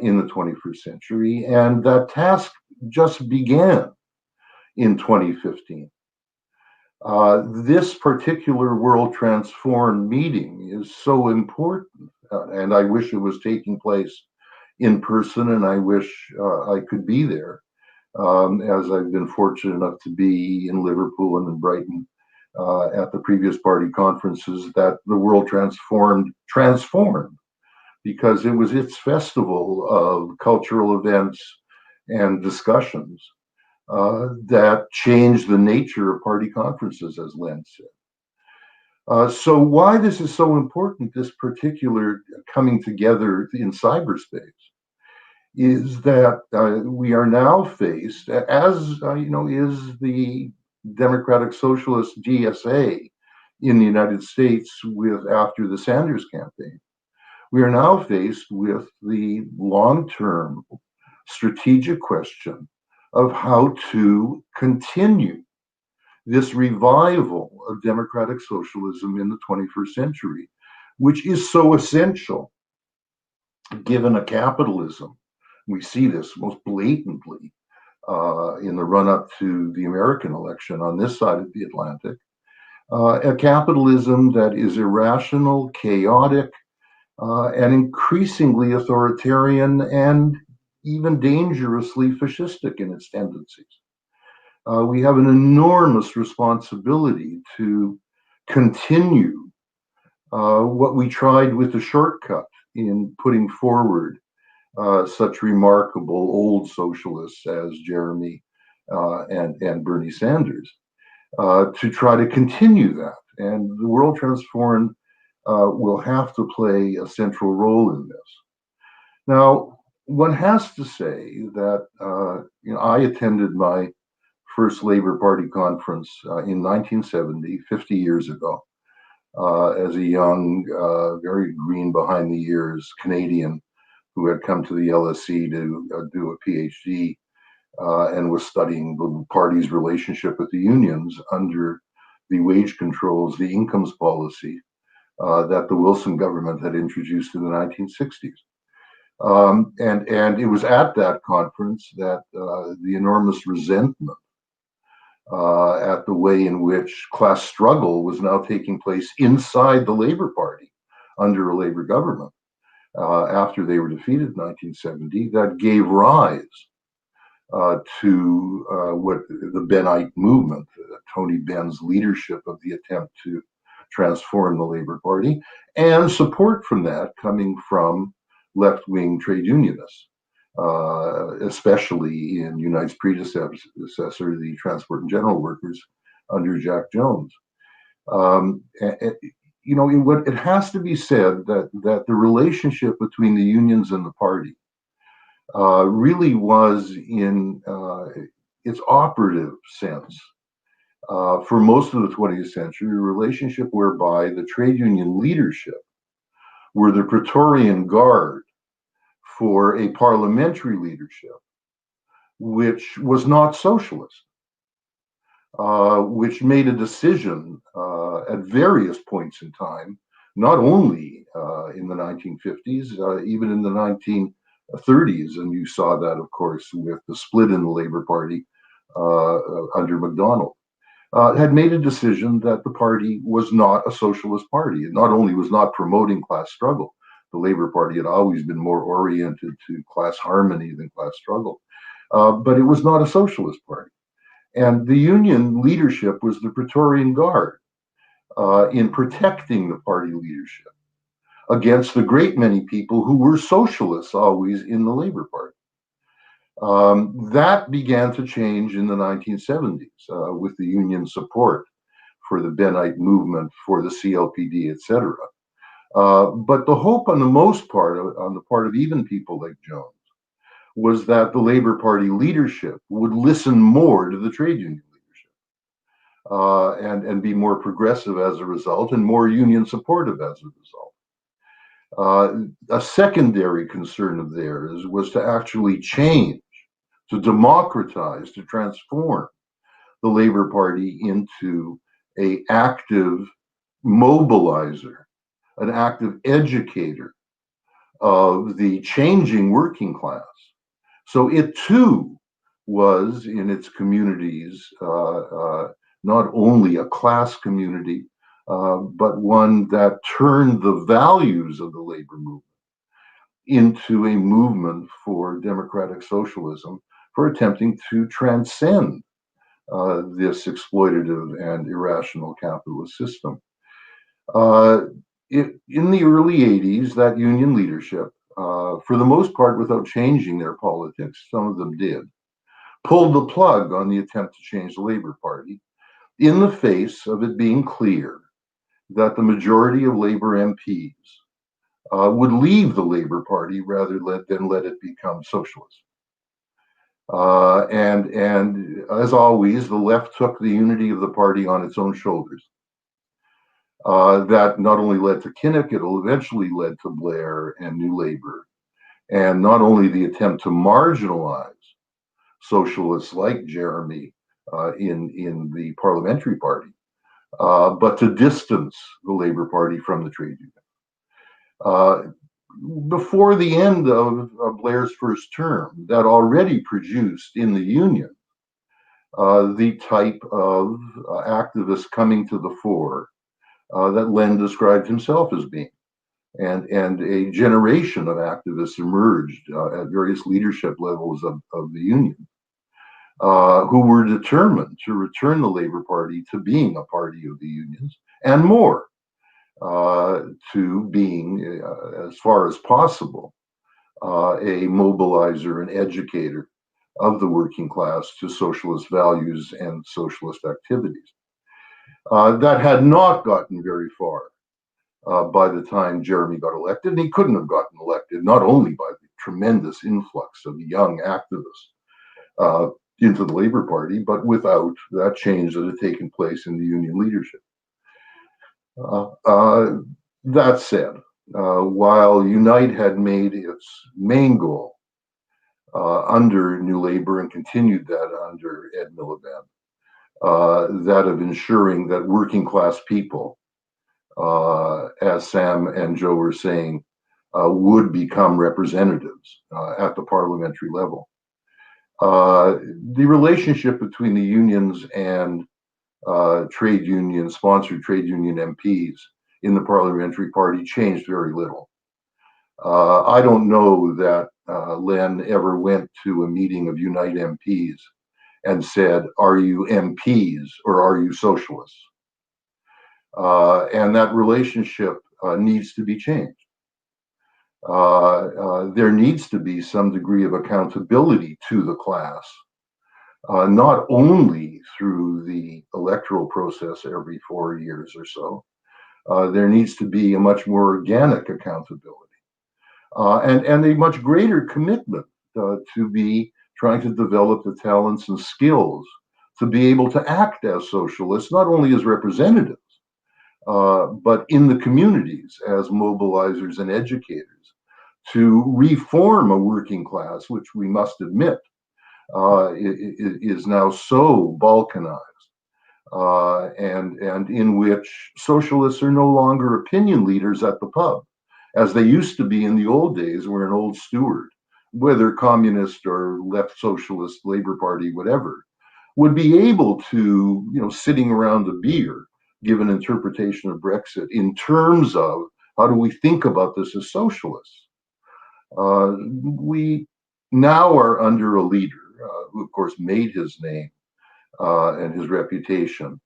in the 21st century. And that task just began in 2015. This particular World Transformed meeting is so important, and I wish it was taking place in person, and I wish I could be there, as I've been fortunate enough to be in Liverpool and in Brighton at the previous party conferences, that the World transformed, because it was its festival of cultural events and discussions that changed the nature of party conferences, as Len said. So why this is so important, this particular coming together in cyberspace, is that we are now faced, as is the Democratic Socialist GSA in the United States with after the Sanders campaign. We are now faced with the long-term strategic question of how to continue this revival of democratic socialism in the 21st century, which is so essential given a capitalism. We see this most blatantly in the run-up to the American election on this side of the Atlantic. A capitalism that is irrational, chaotic, and increasingly authoritarian and even dangerously fascistic in its tendencies. We have an enormous responsibility to continue what we tried with the shortcut in putting forward such remarkable old socialists as Jeremy and Bernie Sanders, to try to continue that. And the World Transformed will have to play a central role in this. Now, one has to say that I attended my first Labour Party conference in 1970, 50 years ago, as a young, very green behind the ears Canadian who had come to the LSE to do a PhD and was studying the party's relationship with the unions under the wage controls, the incomes policy that the Wilson government had introduced in the 1960s. And it was at that conference that the enormous resentment at the way in which class struggle was now taking place inside the Labour Party under a Labour government after they were defeated in 1970, that gave rise to what the Bennite movement, Tony Benn's leadership of the attempt to transform the Labour Party, and support from that coming from left-wing trade unionists, especially in Unite's predecessor, the Transport and General Workers under Jack Jones. It has to be said that the relationship between the unions and the party really was, in its operative sense, for most of the 20th century, a relationship whereby the trade union leadership were the Praetorian Guard for a parliamentary leadership which was not socialist, which made a decision at various points in time, not only in the 1950s, even in the 1930s, and you saw that, of course, with the split in the Labour Party under MacDonald, had made a decision that the party was not a socialist party. It not only was not promoting class struggle, the Labour Party had always been more oriented to class harmony than class struggle, but it was not a socialist party. And the union leadership was the Praetorian Guard in protecting the party leadership against the great many people who were socialists always in the Labour Party. That began to change in the 1970s with the union support for the Bennite movement, for the CLPD, etc. But the hope on the most part, on the part of even people like Jones, was that the Labour Party leadership would listen more to the trade union leadership, and be more progressive as a result, and more union supportive as a result. A secondary concern of theirs was to actually change, to democratize, to transform the Labour Party into an active mobilizer, an active educator of the changing working class. So it too was in its communities not only a class community, but one that turned the values of the labor movement into a movement for democratic socialism, for attempting to transcend this exploitative and irrational capitalist system. In the early 80s, that union leadership, for the most part without changing their politics, some of them did, pulled the plug on the attempt to change the Labour Party in the face of it being clear that the majority of Labour MPs would leave the Labour Party rather than let it become socialist. And as always, the left took the unity of the party on its own shoulders. That not only led to Kinnock, it eventually led to Blair and New Labour, and not only the attempt to marginalize socialists like Jeremy in the parliamentary party, but to distance the Labour Party from the trade union. Before the end of Blair's first term, that already produced in the union the type of activists coming to the fore that Len described himself as being. And a generation of activists emerged at various leadership levels of the union who were determined to return the Labour Party to being a party of the unions, and more, to being, as far as possible, a mobilizer and educator of the working class to socialist values and socialist activities. That had not gotten very far by the time Jeremy got elected, and he couldn't have gotten elected, not only by the tremendous influx of young activists into the Labour Party, but without that change that had taken place in the union leadership. That said, while Unite had made its main goal under New Labour and continued that under Ed Miliband, that of ensuring that working class people, as Sam and Joe were saying, would become representatives at the parliamentary level. The relationship between the unions and trade union, sponsored trade union MPs in the parliamentary party changed very little. I don't know that Len ever went to a meeting of Unite MPs and said, "Are you MPs or are you socialists?" And that relationship needs to be changed. There needs to be some degree of accountability to the class, not only through the electoral process every 4 years or so. There needs to be a much more organic accountability and a much greater commitment to be trying to develop the talents and skills to be able to act as socialists, not only as representatives, but in the communities as mobilizers and educators, to reform a working class, which we must admit is now so balkanized, and in which socialists are no longer opinion leaders at the pub, as they used to be in the old days, where an old steward, whether communist or left socialist, Labour Party, whatever, would be able to, sitting around a beer, give an interpretation of Brexit in terms of how do we think about this as socialists. We now are under a leader who, of course, made his name and his reputation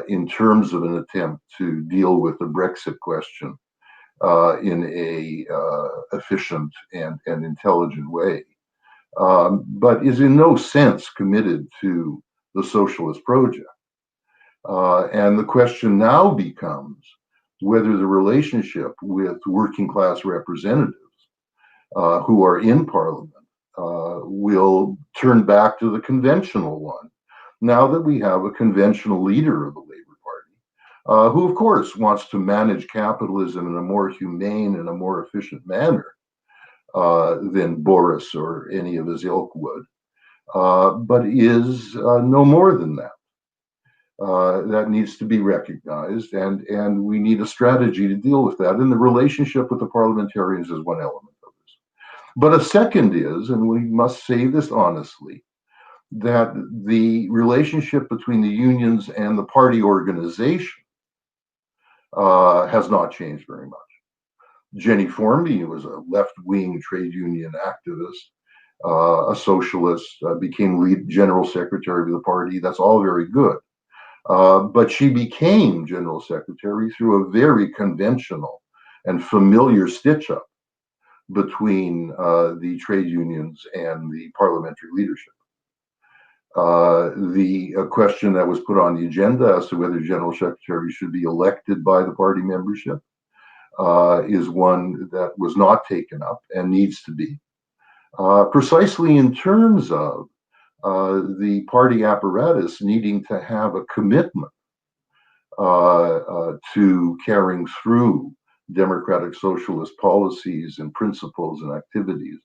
in terms of an attempt to deal with the Brexit question in a efficient and intelligent way, but is in no sense committed to the socialist project. And the question now becomes whether the relationship with working class representatives who are in Parliament will turn back to the conventional one now that we have a conventional leader of the Labour Party, who of course wants to manage capitalism in a more humane and a more efficient manner than Boris or any of his ilk would, but is no more than that. That needs to be recognized, and we need a strategy to deal with that. And the relationship with the parliamentarians is one element of this. But a second is, and we must say this honestly, that the relationship between the unions and the party organization has not changed very much. Jenny Formby was a left-wing trade union activist, a socialist, became general secretary of the party. That's all very good. But she became general secretary through a very conventional and familiar stitch-up between the trade unions and the parliamentary leadership. The question that was put on the agenda as to whether general secretary should be elected by the party membership is one that was not taken up and needs to be, precisely in terms of the party apparatus needing to have a commitment to carrying through democratic socialist policies and principles and activities,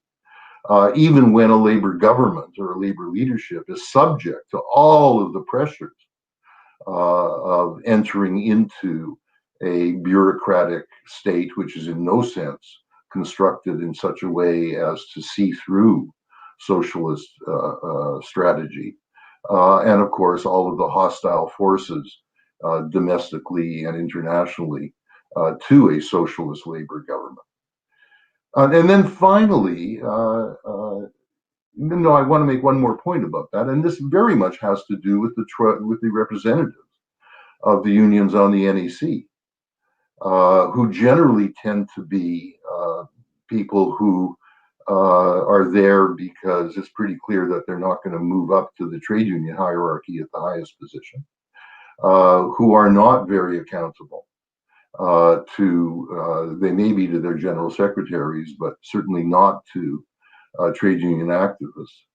even when a Labour government or a Labour leadership is subject to all of the pressures of entering into a bureaucratic state which is in no sense constructed in such a way as to see through socialist strategy, and of course all of the hostile forces domestically and internationally to a socialist Labour government. And then finally, even though I want to make one more point about that, and this very much has to do with the representatives of the unions on the NEC, who generally tend to be people who are there because it's pretty clear that they're not going to move up to the trade union hierarchy at the highest position, who are not very accountable they may be to their general secretaries, but certainly not to trade union activists,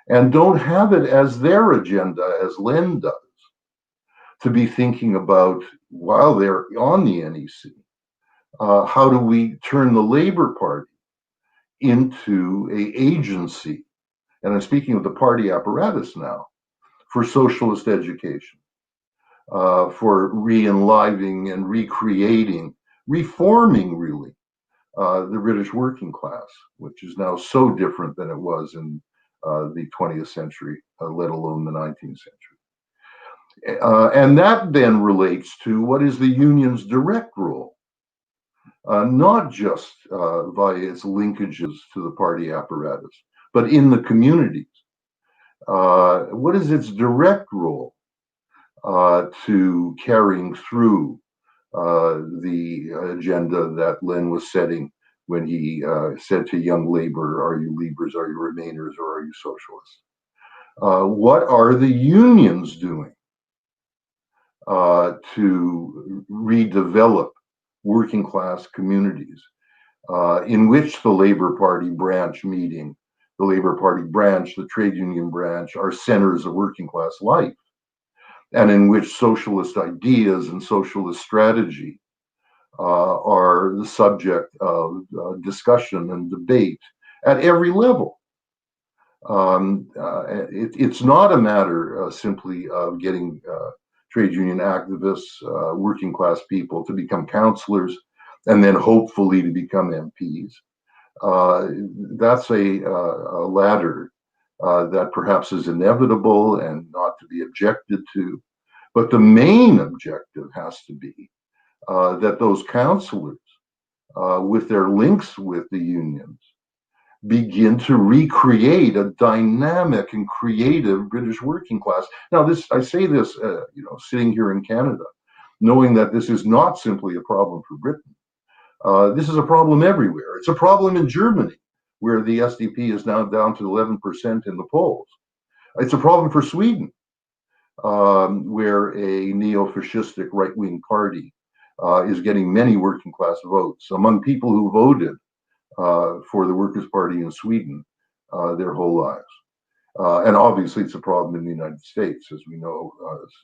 and don't have it as their agenda, as Len does, to be thinking about, while they're on the NEC, how do we turn the Labour Party into an agency, and I'm speaking of the party apparatus now, for socialist education, for re-enlivening and recreating, reforming really, the British working class, which is now so different than it was in the 20th century, let alone the 19th century. And that then relates to what is the union's direct role, not just via its linkages to the party apparatus, but in the communities. What is its direct role to carrying through the agenda that Len was setting when he said to young Labour, are you Leavers, are you Remainers, or are you Socialists? What are the unions doing to redevelop working class communities in which the Labour Party branch meeting, the Labour Party branch, the trade union branch are centers of working class life, and in which socialist ideas and socialist strategy are the subject of discussion and debate at every level. It's not a matter simply of getting trade union activists, working class people to become councillors and then hopefully to become MPs. That's a ladder that perhaps is inevitable and not to be objected to. But the main objective has to be that those councillors, with their links with the unions, begin to recreate a dynamic and creative British working class. Now, I say this, sitting here in Canada, knowing that this is not simply a problem for Britain. This is a problem everywhere. It's a problem in Germany, where the SDP is now down to 11% in the polls. It's a problem for Sweden, where a neo-fascistic right-wing party is getting many working class votes among people who voted for the Workers' Party in Sweden their whole lives. And obviously, it's a problem in the United States, as we know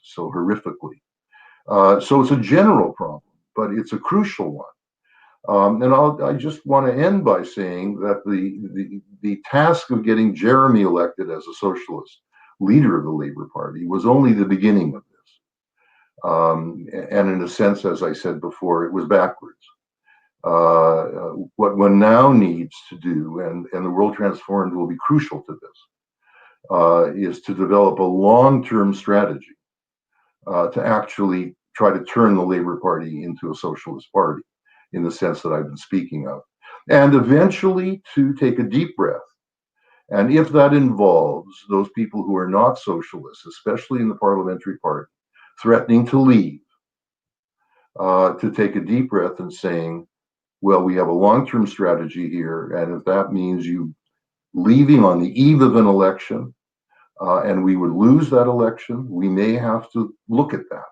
so horrifically. So it's a general problem, but it's a crucial one. And I just want to end by saying that the task of getting Jeremy elected as a socialist leader of the Labour Party was only the beginning of this. And in a sense, as I said before, it was backwards. What one now needs to do, and the World Transformed will be crucial to this, is to develop a long-term strategy to actually try to turn the Labour Party into a socialist party in the sense that I've been speaking of, and eventually to take a deep breath. And if that involves those people who are not socialists, especially in the parliamentary party, threatening to leave, to take a deep breath and saying, well, we have a long-term strategy here, and if that means you leaving on the eve of an election, and we would lose that election, we may have to look at that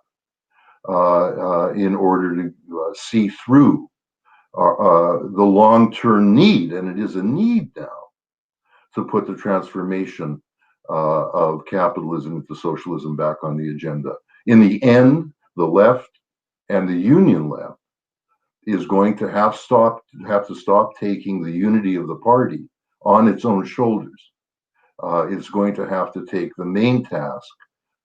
in order to see through the long-term need, and it is a need now, to put the transformation of capitalism into socialism back on the agenda. In the end, the left and the union left is going to have to stop taking the unity of the party on its own shoulders. It's going to have to take the main task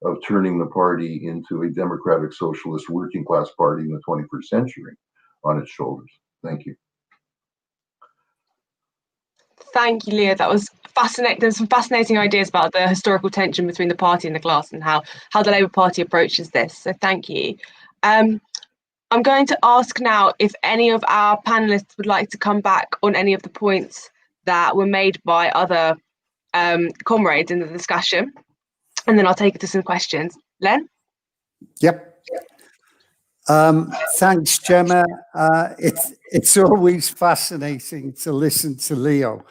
of turning the party into a democratic socialist working class party in the 21st century on its shoulders. Thank you. Thank you, Leo. That was fascinating. There's some fascinating ideas about the historical tension between the party and the class and how the Labour Party approaches this. So thank you. I'm going to ask now if any of our panelists would like to come back on any of the points that were made by other comrades in the discussion, and then I'll take it to some questions. Len? Yep. Thanks, Gemma. It's always fascinating to listen to Leo,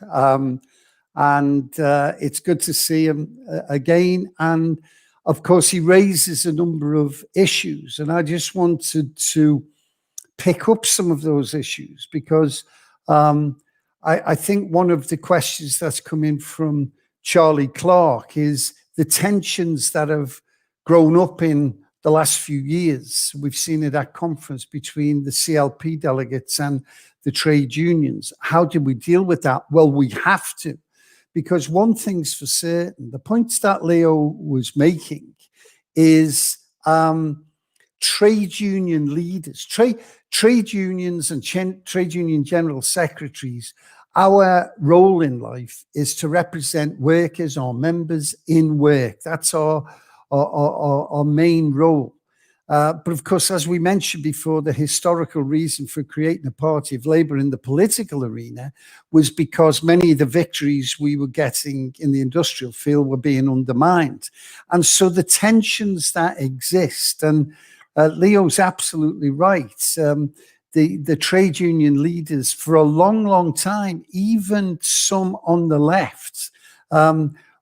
and it's good to see him again. And of course, he raises a number of issues, and I just wanted to pick up some of those issues because I think one of the questions that's come in from Charlie Clark is the tensions that have grown up in the last few years. We've seen it at conference between the CLP delegates and the trade unions. How do we deal with that? Well, we have to, because one thing's for certain, the points that Leo was making is trade union leaders, trade unions and trade union general secretaries. Our role in life is to represent workers or members in work. That's our main role. But of course, as we mentioned before, the historical reason for creating a party of Labour in the political arena was because many of the victories we were getting in the industrial field were being undermined. And so the tensions that exist, and Leo's absolutely right, the trade union leaders for a long, long time, even some on the left,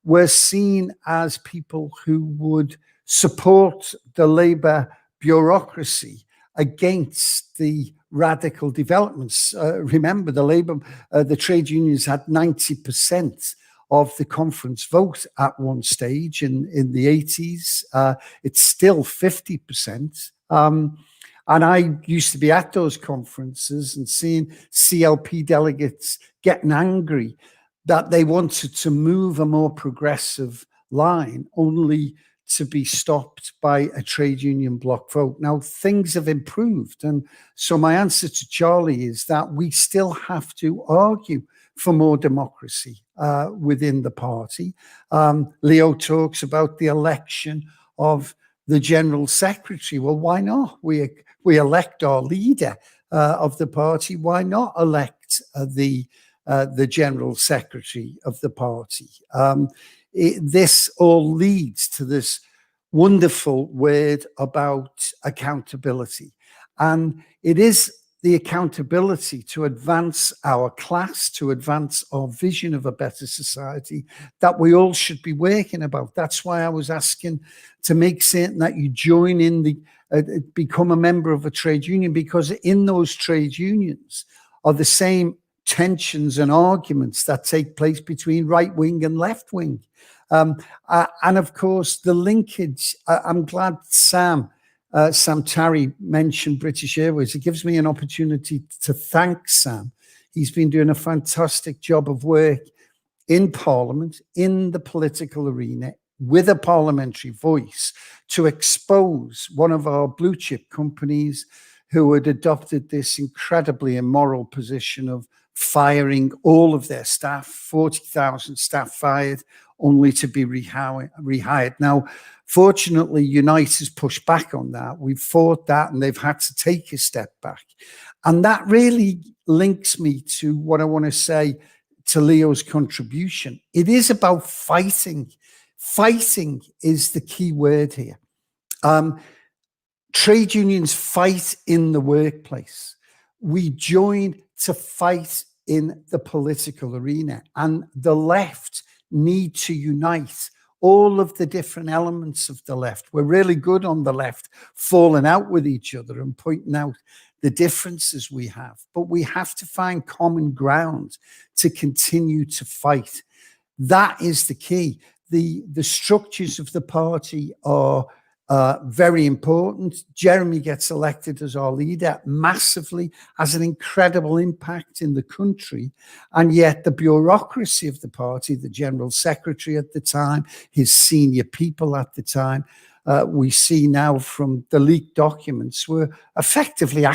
were seen as people who would support the Labour bureaucracy against the radical developments. Remember, the trade unions had 90% of the conference vote at one stage in the 80s. It's still 50%. And I used to be at those conferences and seeing CLP delegates getting angry that they wanted to move a more progressive line only to be stopped by a trade union bloc vote. Now, things have improved. And so my answer to Charlie is that we still have to argue for more democracy within the party. Leo talks about the election of the general secretary. Well, why not? We elect our leader of the party. Why not elect the general secretary of the party? This all leads to this wonderful word about accountability. And it is the accountability to advance our class, to advance our vision of a better society that we all should be working about. That's why I was asking to make certain that you join in become a member of a trade union, because in those trade unions are the same tensions and arguments that take place between right wing and left wing. And of course, the linkage, I'm glad Sam Tarry mentioned British Airways. It gives me an opportunity to thank Sam. He's been doing a fantastic job of work in Parliament, in the political arena, with a parliamentary voice, to expose one of our blue chip companies who had adopted this incredibly immoral position of firing all of their staff, 40,000 staff fired, only to be rehired. Now, fortunately, Unite has pushed back on that. We've fought that, and they've had to take a step back. And that really links me to what I want to say to Leo's contribution. It is about fighting. Fighting is the key word here. Trade unions fight in the workplace. We join to fight in the political arena, and the left need to unite. All of the different elements of the left. We're really good on the left, falling out with each other and pointing out the differences we have. But we have to find common ground to continue to fight. That is the key. The structures of the party are very important. Jeremy gets elected as our leader massively, has an incredible impact in the country. And yet the bureaucracy of the party, the general secretary at the time, his senior people at the time, we see now from the leaked documents, were effectively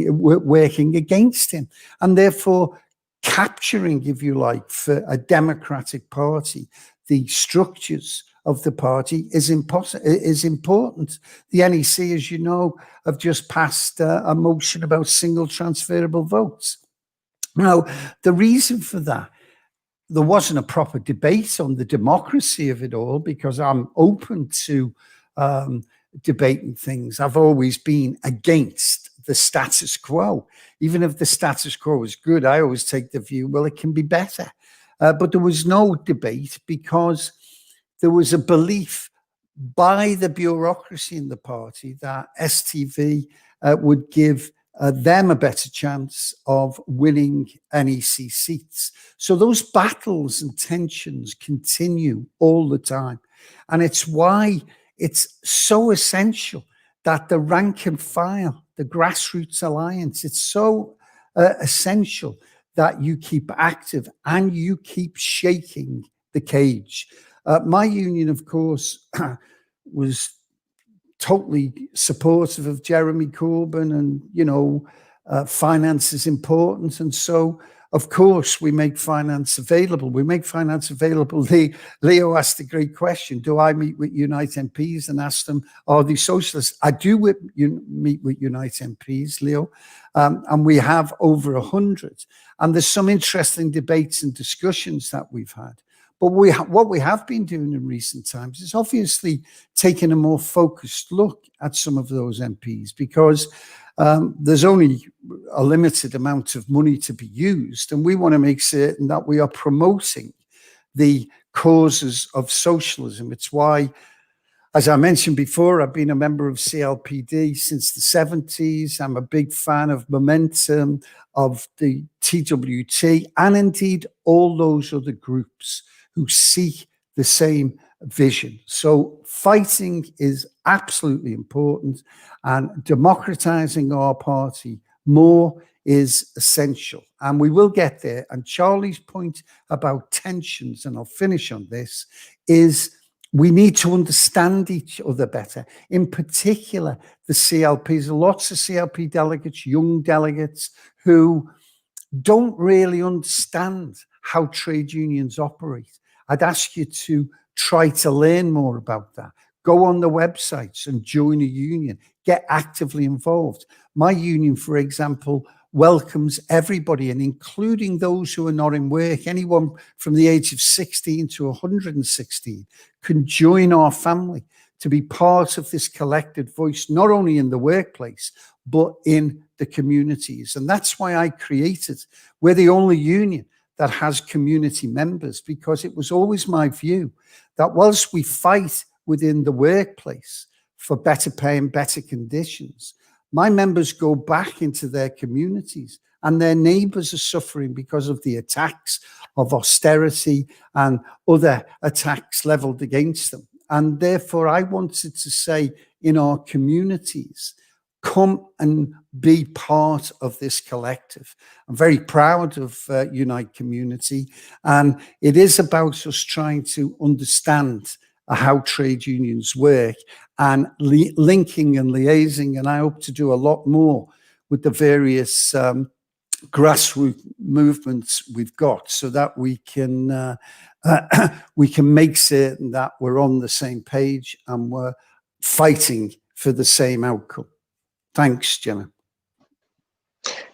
working against him. And therefore capturing, if you like, for a democratic party, the structures of the party is important. The NEC, as you know, have just passed a motion about single transferable votes. Now, the reason for that, there wasn't a proper debate on the democracy of it all, because I'm open to debating things. I've always been against the status quo. Even if the status quo is good, I always take the view, well, it can be better. But there was no debate because there was a belief by the bureaucracy in the party that STV would give them a better chance of winning NEC seats. So those battles and tensions continue all the time. And it's why it's so essential that the rank and file, the grassroots alliance, it's so essential that you keep active and you keep shaking the cage. My union, of course, was totally supportive of Jeremy Corbyn, and, you know, finance is important. And so, of course, we make finance available. We make finance available. Leo asked a great question. Do I meet with Unite MPs and ask them, are they socialists? I do meet with Unite MPs, Leo, and we have over 100. And there's some interesting debates and discussions that we've had. But what we have been doing in recent times is obviously taking a more focused look at some of those MPs, because there's only a limited amount of money to be used, and we want to make certain that we are promoting the causes of socialism. It's why, as I mentioned before, I've been a member of CLPD since the 70s. I'm a big fan of Momentum, of the TWT, and indeed all those other groups who seek the same vision. So fighting is absolutely important, and democratizing our party more is essential. And we will get there. And Charlie's point about tensions, and I'll finish on this, is we need to understand each other better. In particular, the CLPs, lots of CLP delegates, young delegates, who don't really understand how trade unions operate. I'd ask you to try to learn more about that. Go on the websites and join a union. Get actively involved. My union, for example, welcomes everybody, and including those who are not in work. Anyone from the age of 16 to 116 can join our family to be part of this collective voice, not only in the workplace, but in the communities. And that's why I created, we're the only union that has community members, because it was always my view that whilst we fight within the workplace for better pay and better conditions, my members go back into their communities and their neighbours are suffering because of the attacks of austerity and other attacks levelled against them. And therefore, I wanted to say in our communities, come and be part of this collective. I'm very proud of Unite Community, and it is about us trying to understand how trade unions work and linking and liaising, and I hope to do a lot more with the various grassroots movements we've got, so that we can make certain that we're on the same page and we're fighting for the same outcome. Thanks, Gemma.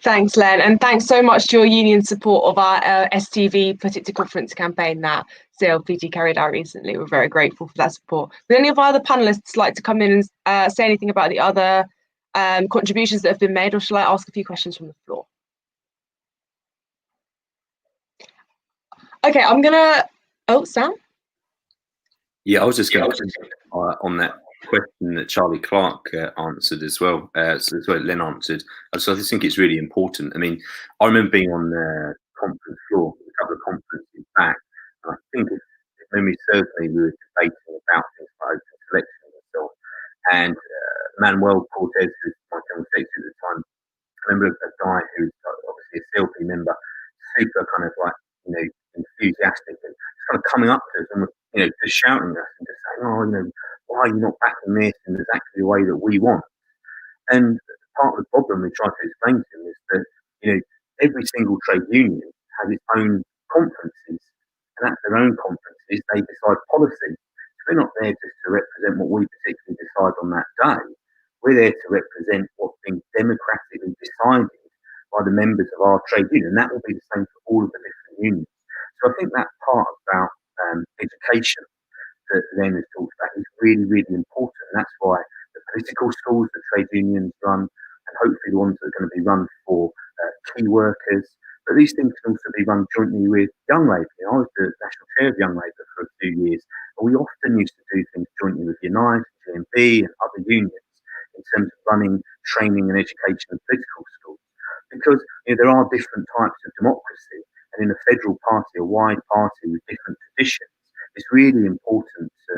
Thanks, Len, and thanks so much to your union's support of our STV Put It to Conference campaign that CLPG carried out recently. We're very grateful for that support. Would any of our other panelists like to come in and say anything about the other contributions that have been made, or shall I ask a few questions from the floor? Okay, I'm gonna. Oh, Sam? Yeah, I was just going to on that question that Charlie Clark answered as well. So as well, Len answered. So I just think it's really important. I mean, I remember being on the conference floor a couple of conferences back, and I think if memory serves me, we were debating about things like open selection and so on. And Manuel Cortez, who was my general secretary at the time, I remember a guy who was obviously a CLP member, super kind of like, you know, enthusiastic and kind of coming up to us and, you know, just shouting at us and just saying, oh, you know, why are you not backing this in exactly the way that we want? And part of the problem we try to explain to them is that, you know, every single trade union has its own conferences, and at their own conferences they decide policy. So we're not there just to represent what we particularly decide on that day. We're there to represent what's been democratically decided by the members of our trade union, and that will be the same for all of the different unions. So I think that part about education that Len has talked about is really, really important. And that's why the political schools that trade unions run, and hopefully the ones that are going to be run for key workers, but these things can also be run jointly with Young Labour. You know, I was the national chair of Young Labour for a few years, and we often used to do things jointly with Unite, GMB, and other unions in terms of running training and education and political schools. Because, you know, there are different types of democracy, and in a federal party, a wide party with different traditions, it's really important to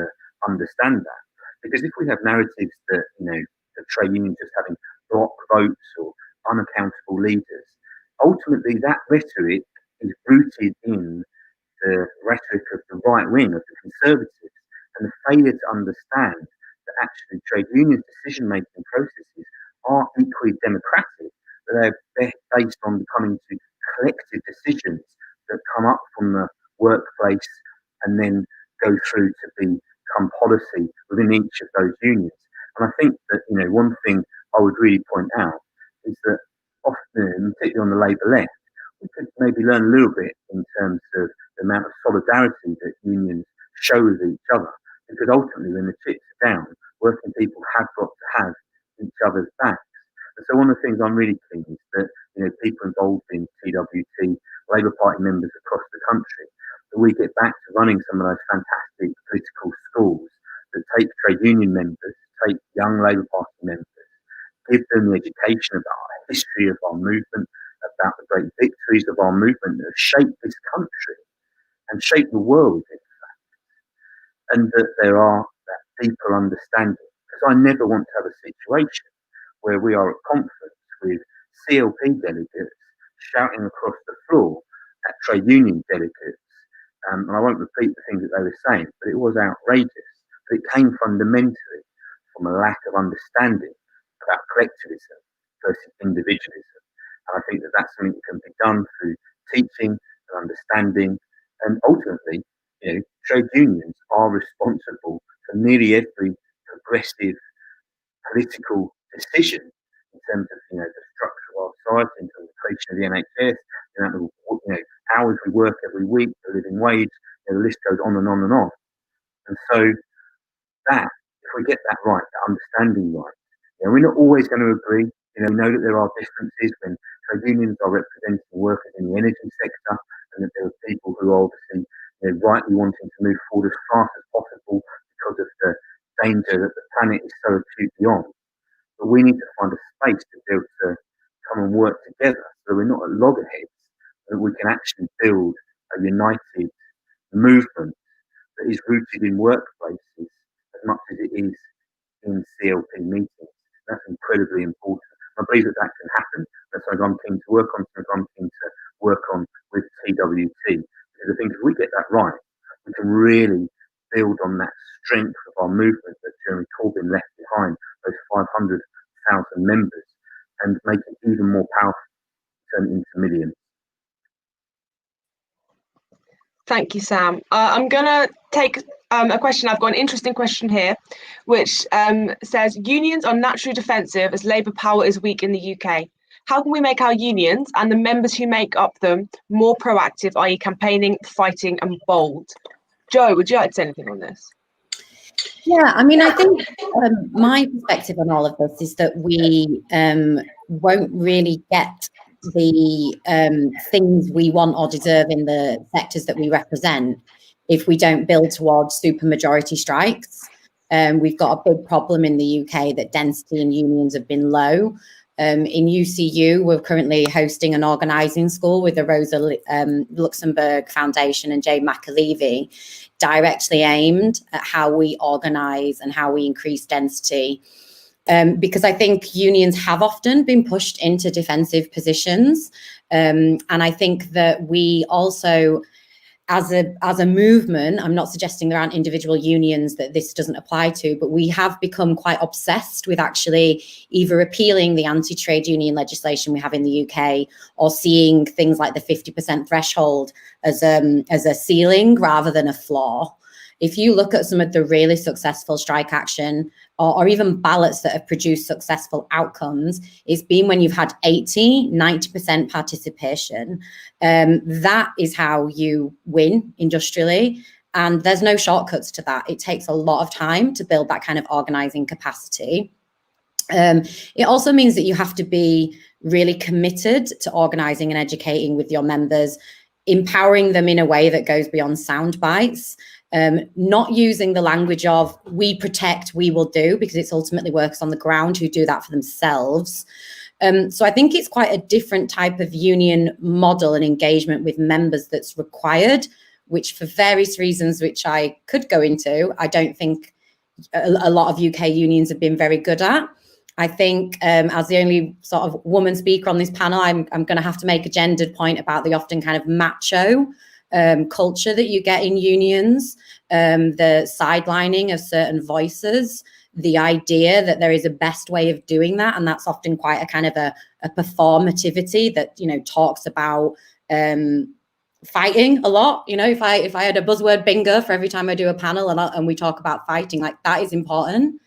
understand that. Because if we have narratives that, you know, the trade union just having block votes or unaccountable leaders, ultimately that rhetoric is rooted in the rhetoric of the right wing, of the conservatives, and the failure to understand that actually trade union decision-making processes are equally democratic, but they're based on coming to collective decisions that come up from the workplace and then go through to become policy within each of those unions. And I think that, you know, one thing I would really point out is that often, particularly on the Labour left, we could maybe learn a little bit in terms of the amount of solidarity that unions show with each other. Because ultimately, when the chips are down, working people have got to have each other's backs. And so one of the things I'm really keen is that, you know, people involved in TWT, Labour Party members across the country, that we get back to running some of those fantastic political schools that take trade union members, take young Labour Party members, give them the education about the history of our movement, about the great victories of our movement that have shaped this country and shaped the world, in fact, and that there are that deeper understanding. Because I never want to have a situation where we are at conference with CLP delegates shouting across the floor at trade union delegates. And I won't repeat the things that they were saying, but it was outrageous. But it came fundamentally from a lack of understanding about collectivism versus individualism. And I think that that's something that can be done through teaching and understanding. And ultimately, you know, trade unions are responsible for nearly every progressive political decision in terms of, you know, the structure of our society, in terms of the creation of the NHS, you know, hours we work every week, the living wage, you know, the list goes on and on and on. And so that, if we get that right, that understanding right, you know, we're not always going to agree. You know, we know that there are differences when trade unions are representing workers in the energy sector, and that there are people who are obviously, you know, rightly wanting to move forward as fast as possible because of the danger that the planet is so acutely on. But we need to find a space to be able to come and work together so we're not at loggerheads, that we can actually build a united movement that is rooted in workplaces as much as it is in CLP meetings. That's incredibly important. I believe that can happen. That's something I'm keen to work on, something I'm keen to work on with TWT. Because I think if we get that right, we can really build on that strength of our movement that Jeremy Corbyn left behind, those 500,000 members, and make it even more powerful, turn it into millions. Thank you, Sam. I'm going to take a question. I've got an interesting question here, which says, unions are naturally defensive as Labour power is weak in the UK. How can we make our unions and the members who make up them more proactive, i.e. campaigning, fighting and bold? Jo, would you like to say anything on this? Yeah, I mean, I think my perspective on all of this is that we won't really get the things we want or deserve in the sectors that we represent if we don't build towards supermajority strikes. We've got a big problem in the UK that density in unions have been low. In UCU, we're currently hosting an organising school with the Rosa Luxemburg Foundation and Jade McAlevey, directly aimed at how we organise and how we increase density. Because I think unions have often been pushed into defensive positions. And I think that we also, as a movement, I'm not suggesting there aren't individual unions that this doesn't apply to, but we have become quite obsessed with actually either repealing the anti-trade union legislation we have in the UK or seeing things like the 50% threshold as a ceiling rather than a floor. If you look at some of the really successful strike action or even ballots that have produced successful outcomes, it's been when you've had 80, 90% participation. That is how you win industrially. And there's no shortcuts to that. It takes a lot of time to build that kind of organising capacity. It also means that you have to be really committed to organising and educating with your members, empowering them in a way that goes beyond sound bites. Not using the language of we protect, we will do, because it's ultimately workers on the ground who do that for themselves. So I think it's quite a different type of union model and engagement with members that's required, which for various reasons, which I could go into, I don't think a lot of UK unions have been very good at. I think as the only sort of woman speaker on this panel, I'm going to have to make a gendered point about the often kind of macho culture that you get in unions, the sidelining of certain voices, the idea that there is a best way of doing that. And that's often quite a kind of a performativity that, you know, talks about fighting a lot. You know, if I had a buzzword bingo for every time I do a panel and we talk about fighting, like that is important.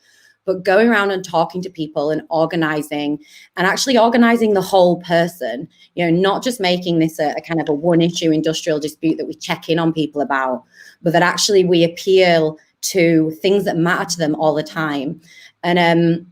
But going around and talking to people and organising and actually organising the whole person, you know, not just making this a kind of a one issue industrial dispute that we check in on people about, but that actually we appeal to things that matter to them all the time. And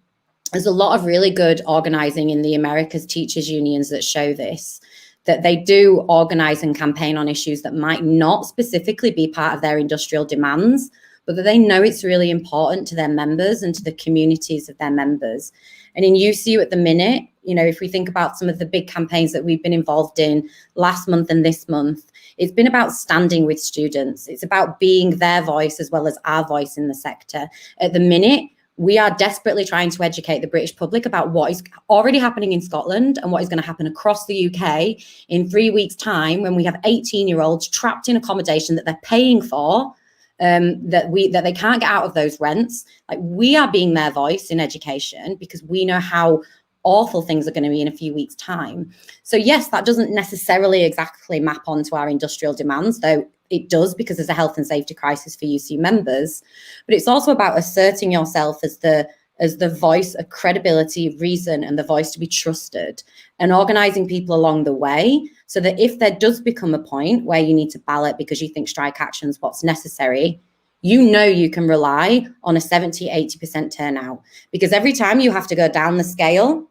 there's a lot of really good organising in the Americas teachers unions that show this, that they do organise and campaign on issues that might not specifically be part of their industrial demands, but that they know it's really important to their members and to the communities of their members. And in UCU at the minute, you know, if we think about some of the big campaigns that we've been involved in last month and this month, it's been about standing with students. It's about being their voice as well as our voice in the sector. At the minute, we are desperately trying to educate the British public about what is already happening in Scotland and what is going to happen across the UK in 3 weeks' time when we have 18-year-olds trapped in accommodation that they're paying for, that they can't get out of those rents. Like, we are being their voice in education because we know how awful things are going to be in a few weeks' time. So yes, that doesn't necessarily exactly map onto our industrial demands, though it does, because there's a health and safety crisis for UC members. But it's also about asserting yourself as the voice of credibility, reason, and the voice to be trusted, and organising people along the way so that if there does become a point where you need to ballot because you think strike action is what's necessary, you know you can rely on a 70, 80% turnout. Because every time you have to go down the scale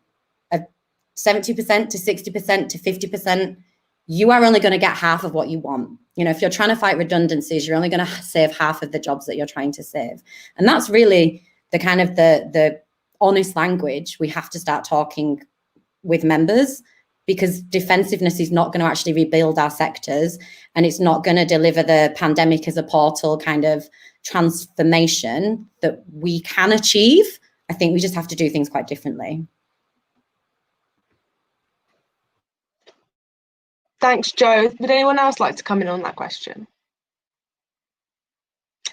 of 70% to 60% to 50%, you are only going to get half of what you want. You know, if you're trying to fight redundancies, you're only going to save half of the jobs that you're trying to save. And that's really the kind of the honest language we have to start talking with members because defensiveness is not going to actually rebuild our sectors, and it's not going to deliver the pandemic as a portal kind of transformation that we can achieve. I think we just have to do things quite differently. Thanks, Jo. Would anyone else like to come in on that question?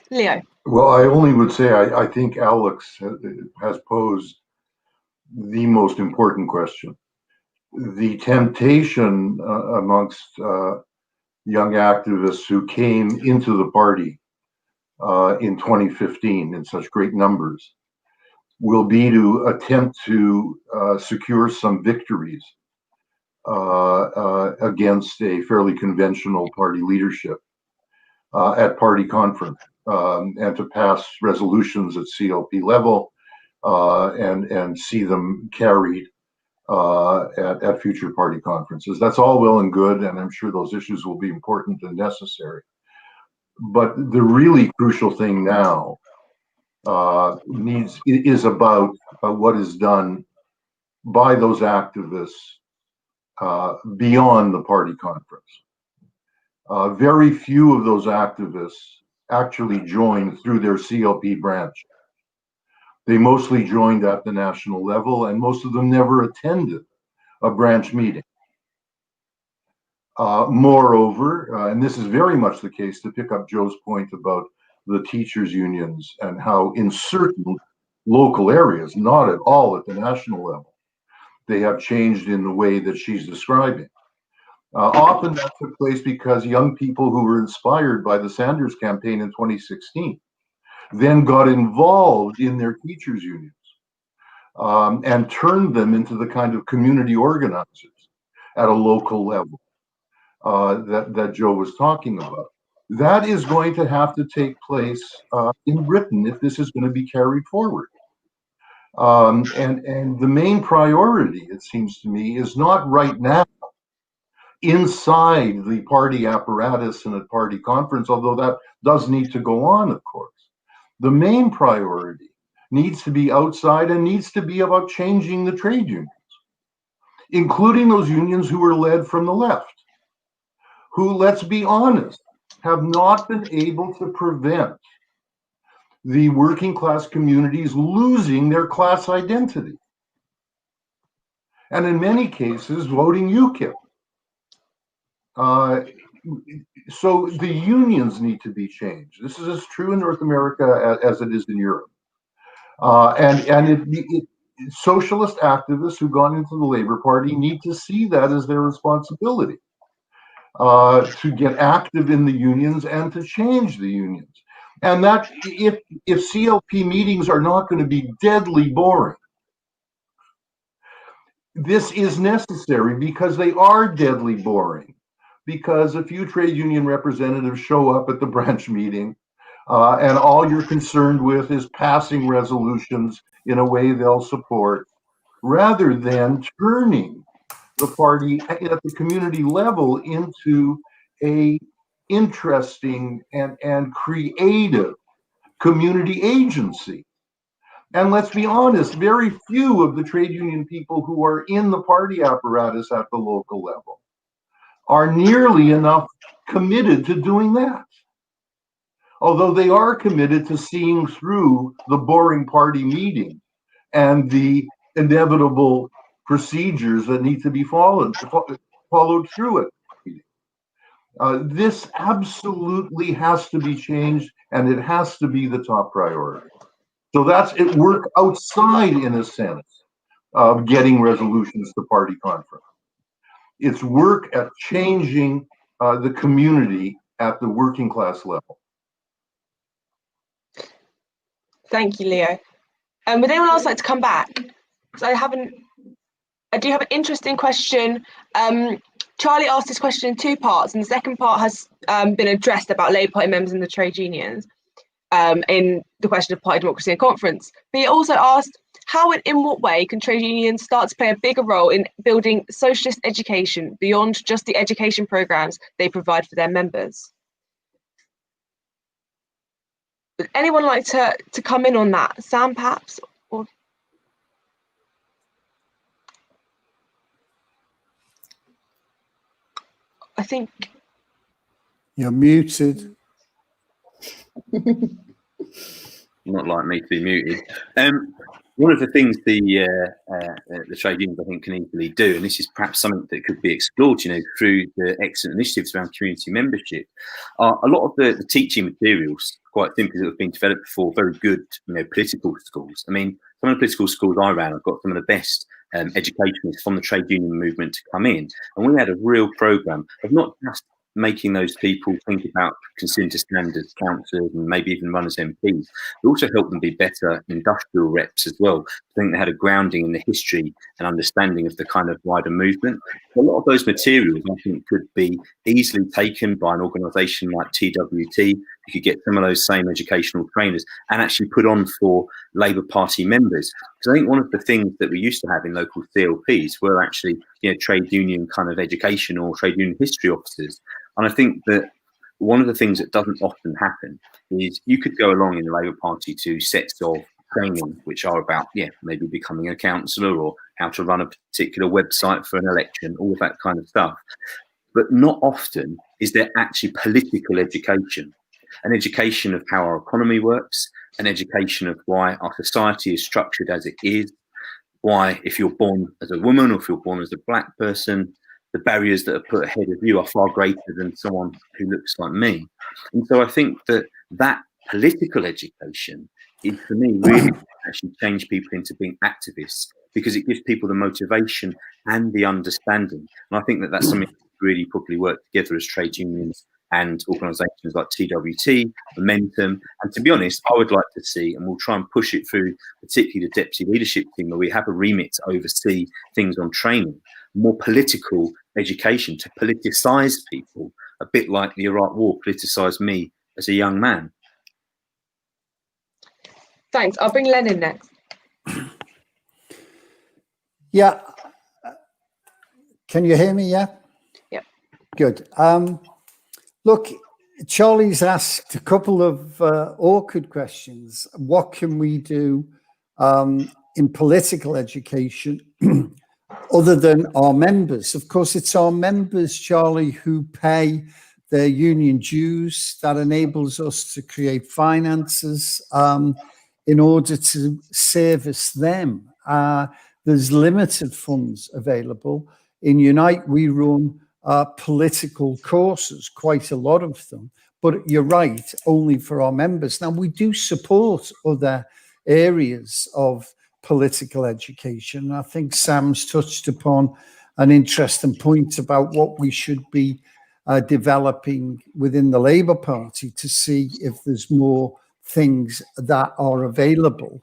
Leo. Well, I only would say I think Alex has posed the most important question. The temptation amongst young activists who came into the party in 2015 in such great numbers will be to attempt to secure some victories against a fairly conventional party leadership at party conference, and to pass resolutions at CLP level and see them carried at future party conferences. That's all well and good, and I'm sure those issues will be important and necessary. But the really crucial thing now is about what is done by those activists beyond the party conference. Very few of those activists actually joined through their CLP branch. They mostly joined at the national level, and most of them never attended a branch meeting. Moreover, and this is very much the case, to pick up Jo's point about the teachers' unions and how in certain local areas, not at all at the national level, they have changed in the way that she's describing. Often that took place because young people who were inspired by the Sanders campaign in 2016 then got involved in their teachers' unions and turned them into the kind of community organizers at a local level that Jo was talking about. That is going to have to take place in Britain if this is going to be carried forward. And the main priority, it seems to me, is not right now inside the party apparatus and at party conference, although that does need to go on, of course. The main priority needs to be outside and needs to be about changing the trade unions, including those unions who were led from the left, who, let's be honest, have not been able to prevent the working class communities losing their class identity. And in many cases, voting UKIP. So the unions need to be changed. This is as true in North America as it is in Europe. Socialist activists who've gone into the Labour Party need to see that as their responsibility, to get active in the unions and to change the unions. And that if CLP meetings are not going to be deadly boring, this is necessary because they are deadly boring. Because a few trade union representatives show up at the branch meeting and all you're concerned with is passing resolutions in a way they'll support, rather than turning the party at the community level into a interesting and creative community agency. And let's be honest, very few of the trade union people who are in the party apparatus at the local level are nearly enough committed to doing that. Although they are committed to seeing through the boring party meeting and the inevitable procedures that need to be followed through it. This absolutely has to be changed, and it has to be the top priority. So that's it. Work outside, in a sense, of getting resolutions to party conference. It's work at changing the community at the working class level. Thank you, Leo. Would anyone else like to come back? So I do have an interesting question. Charlie asked this question in two parts, and the second part has been addressed about Labour Party members and the trade unions in the question of party democracy and conference. But he also asked, how and in what way can trade unions start to play a bigger role in building socialist education beyond just the education programmes they provide for their members? Would anyone like to come in on that? Sam, perhaps? Or... I think you're muted. Not like me to be muted. One of the things the trade unions, I think, can easily do, and this is perhaps something that could be explored, through the excellent initiatives around community membership, are a lot of the teaching materials, quite simply, that have been developed for very good, political schools. I mean, some of the political schools I ran, I've got some of the best educationists from the trade union movement to come in, and we had a real programme of not just making those people think about consumer standards, councillors, and maybe even run as MPs, but also help them be better industrial reps as well. I think they had a grounding in the history and understanding of the kind of wider movement. A lot of those materials, I think, could be easily taken by an organisation like TWT. You could get some of those same educational trainers and actually put on for Labour Party members. Because I think one of the things that we used to have in local CLPs were actually, trade union kind of education or trade union history officers. And I think that one of the things that doesn't often happen is you could go along in the Labour Party to sets of training which are about, maybe becoming a councillor or how to run a particular website for an election, all of that kind of stuff. But not often is there actually political education, an education of how our economy works, an education of why our society is structured as it is, why if you're born as a woman or if you're born as a black person, the barriers that are put ahead of you are far greater than someone who looks like me. And so I think that political education is, for me, really actually change people into being activists, because it gives people the motivation and the understanding. And I think that's something that really probably work together as trade unions and organisations like TWT, Momentum. And to be honest, I would like to see, and we'll try and push it through, particularly the deputy leadership team, where we have a remit to oversee things on training, more political education, to politicise people, a bit like the Iraq War politicised me as a young man. Thanks. I'll bring Len in next. Yeah. Can you hear me? Yeah. Yep. Good. Look, Charlie's asked a couple of awkward questions. What can we do in political education other than our members? Of course, it's our members, Charlie, who pay their union dues. That enables us to create finances in order to service them. There's limited funds available. In Unite, we run political courses, quite a lot of them. But you're right, only for our members. Now, we do support other areas of political education. I think Sam's touched upon an interesting point about what we should be developing within the Labour Party to see if there's more things that are available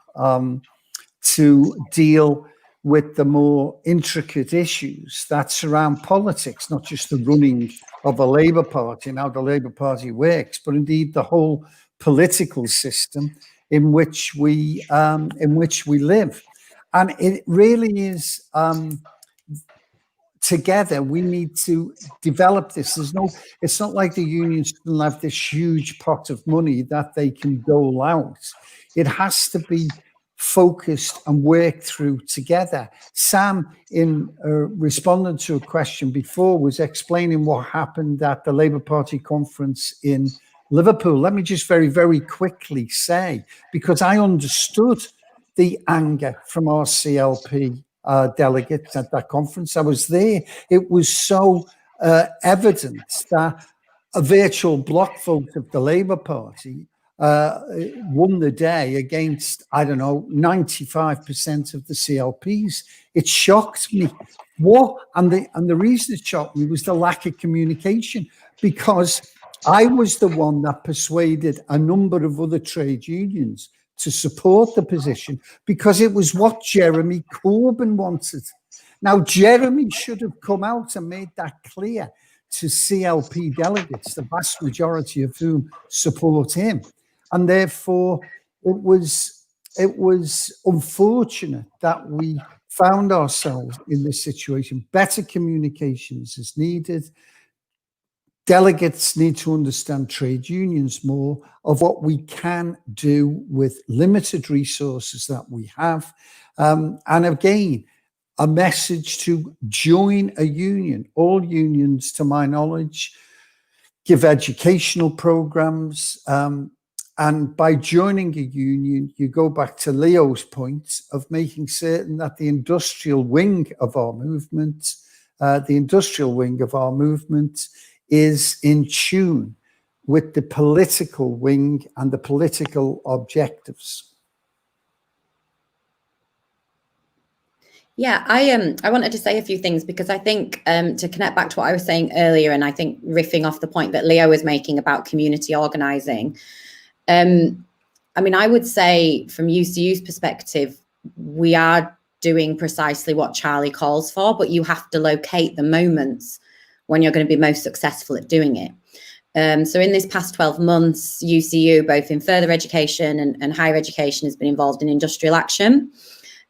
to deal with the more intricate issues that surround politics, not just the running of a Labour Party and how the Labour Party works, but indeed the whole political system in which we live. And it really is together we need to develop this. It's not like the unions still have this huge pot of money that they can dole out. It has to be focused and worked through together. Sam, in responding to a question before, was explaining what happened at the Labour Party conference in Liverpool. Let me just very, very quickly say, because I understood the anger from our CLP delegates at that conference. I was there. It was so evident that a virtual block vote of the Labour Party won the day against, 95% of the CLPs. It shocked me. And the reason it shocked me was the lack of communication, because I was the one that persuaded a number of other trade unions to support the position, because it was what Jeremy Corbyn wanted. Now, Jeremy should have come out and made that clear to CLP delegates, the vast majority of whom support him. And therefore, it was unfortunate that we found ourselves in this situation. Better communications is needed. Delegates need to understand trade unions more, of what we can do with limited resources that we have. And again, a message to join a union. All unions, to my knowledge, give educational programs. And by joining a union, you go back to Leo's point of making certain that the industrial wing of our movement, is in tune with the political wing and the political objectives. Yeah, I wanted to say a few things because I think to connect back to what I was saying earlier, and I think riffing off the point that Leo was making about community organising. I mean, I would say from UCU's perspective, we are doing precisely what Charlie calls for, but you have to locate the moments when you're going to be most successful at doing it. So in this past 12 months, UCU, both in further education and higher education, has been involved in industrial action.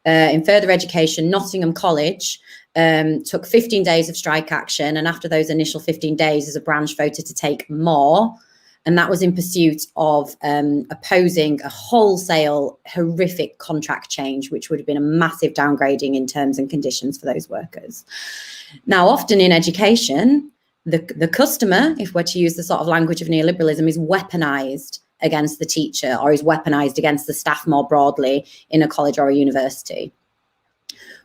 In further education, Nottingham College took 15 days of strike action. And after those initial 15 days, as a branch, voted to take more. And that was in pursuit of opposing a wholesale, horrific contract change, which would have been a massive downgrading in terms and conditions for those workers. Now, often in education, the customer, if we're to use the sort of language of neoliberalism, is weaponized against the teacher or is weaponized against the staff more broadly in a college or a university.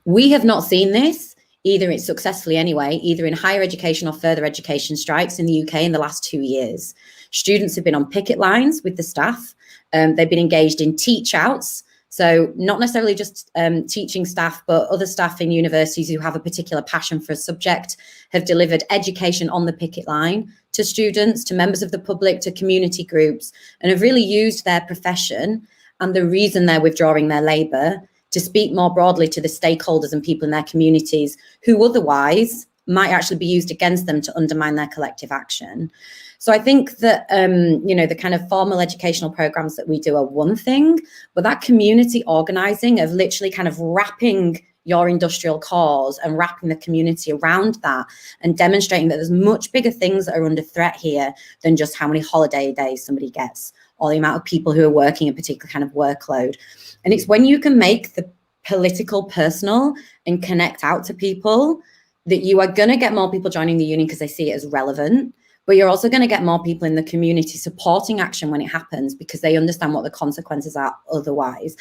We have not seen this, either it's successfully anyway, either in higher education or further education strikes in the UK in the last 2 years. Students have been on picket lines with the staff. They've been engaged in teach outs. So not necessarily just teaching staff, but other staff in universities who have a particular passion for a subject have delivered education on the picket line to students, to members of the public, to community groups, and have really used their profession and the reason they're withdrawing their labour to speak more broadly to the stakeholders and people in their communities who otherwise might actually be used against them to undermine their collective action. So I think that, the kind of formal educational programs that we do are one thing, but that community organizing of literally kind of wrapping your industrial cause and wrapping the community around that and demonstrating that there's much bigger things that are under threat here than just how many holiday days somebody gets or the amount of people who are working a particular kind of workload. And it's when you can make the political personal and connect out to people that you are going to get more people joining the union because they see it as relevant. But you're also going to get more people in the community supporting action when it happens because they understand what the consequences are otherwise.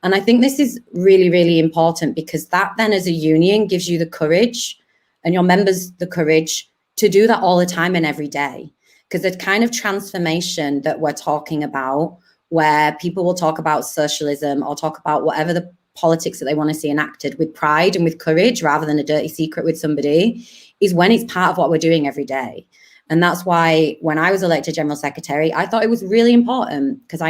And I think this is really, really important because that then as a union gives you the courage and your members the courage to do that all the time and every day. Because the kind of transformation that we're talking about, where people will talk about socialism or talk about whatever the politics that they want to see enacted with pride and with courage rather than a dirty secret with somebody, is when it's part of what we're doing every day. And that's why when I was elected General Secretary, I thought it was really important because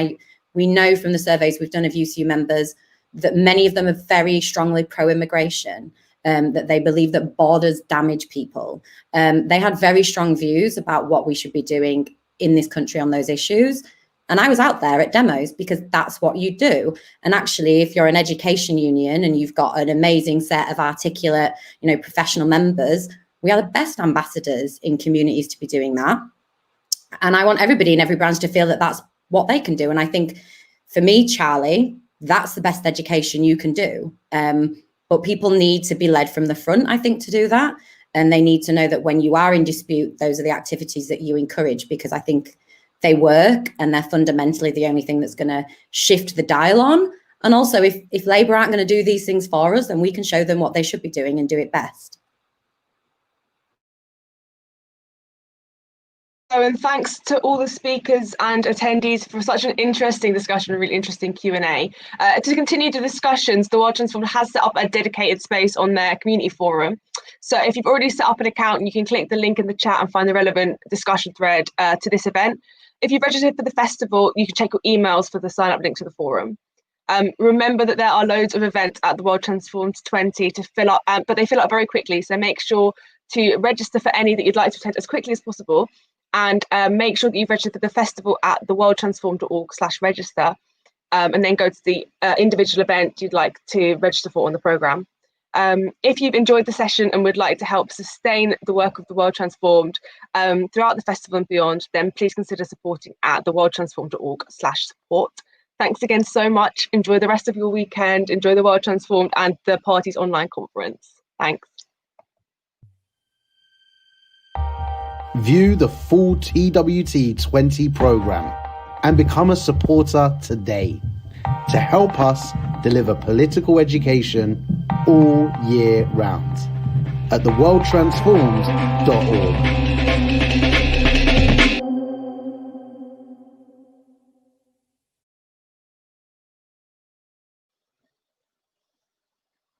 we know from the surveys we've done of UCU members that many of them are very strongly pro-immigration, that they believe that borders damage people. They had very strong views about what we should be doing in this country on those issues. And I was out there at demos because that's what you do. And actually, if you're an education union and you've got an amazing set of articulate, professional members, we are the best ambassadors in communities to be doing that. And I want everybody in every branch to feel that that's what they can do. And I think for me, Charlie, that's the best education you can do. But people need to be led from the front, I think, to do that. And they need to know that when you are in dispute, those are the activities that you encourage, because I think they work and they're fundamentally the only thing that's going to shift the dial on. And also, if Labour aren't going to do these things for us, then we can show them what they should be doing and do it best. And thanks to all the speakers and attendees for such an interesting discussion, a really interesting Q&A. To continue the discussions, the World Transformed has set up a dedicated space on their community forum. So if you've already set up an account, you can click the link in the chat and find the relevant discussion thread to this event. If you've registered for the festival, you can check your emails for the sign-up link to the forum. Remember that there are loads of events at the World Transformed 20 to fill up, but they fill up very quickly. So make sure to register for any that you'd like to attend as quickly as possible. And make sure that you've registered for the festival at theworldtransformed.org/register, and then go to the individual event you'd like to register for on the programme. If you've enjoyed the session and would like to help sustain the work of the World Transformed throughout the festival and beyond, then please consider supporting at theworldtransformed.org/support. Thanks again so much. Enjoy the rest of your weekend. Enjoy the World Transformed and the party's online conference. Thanks. View the full TWT20 program and become a supporter today to help us deliver political education all year round at theworldtransformed.org.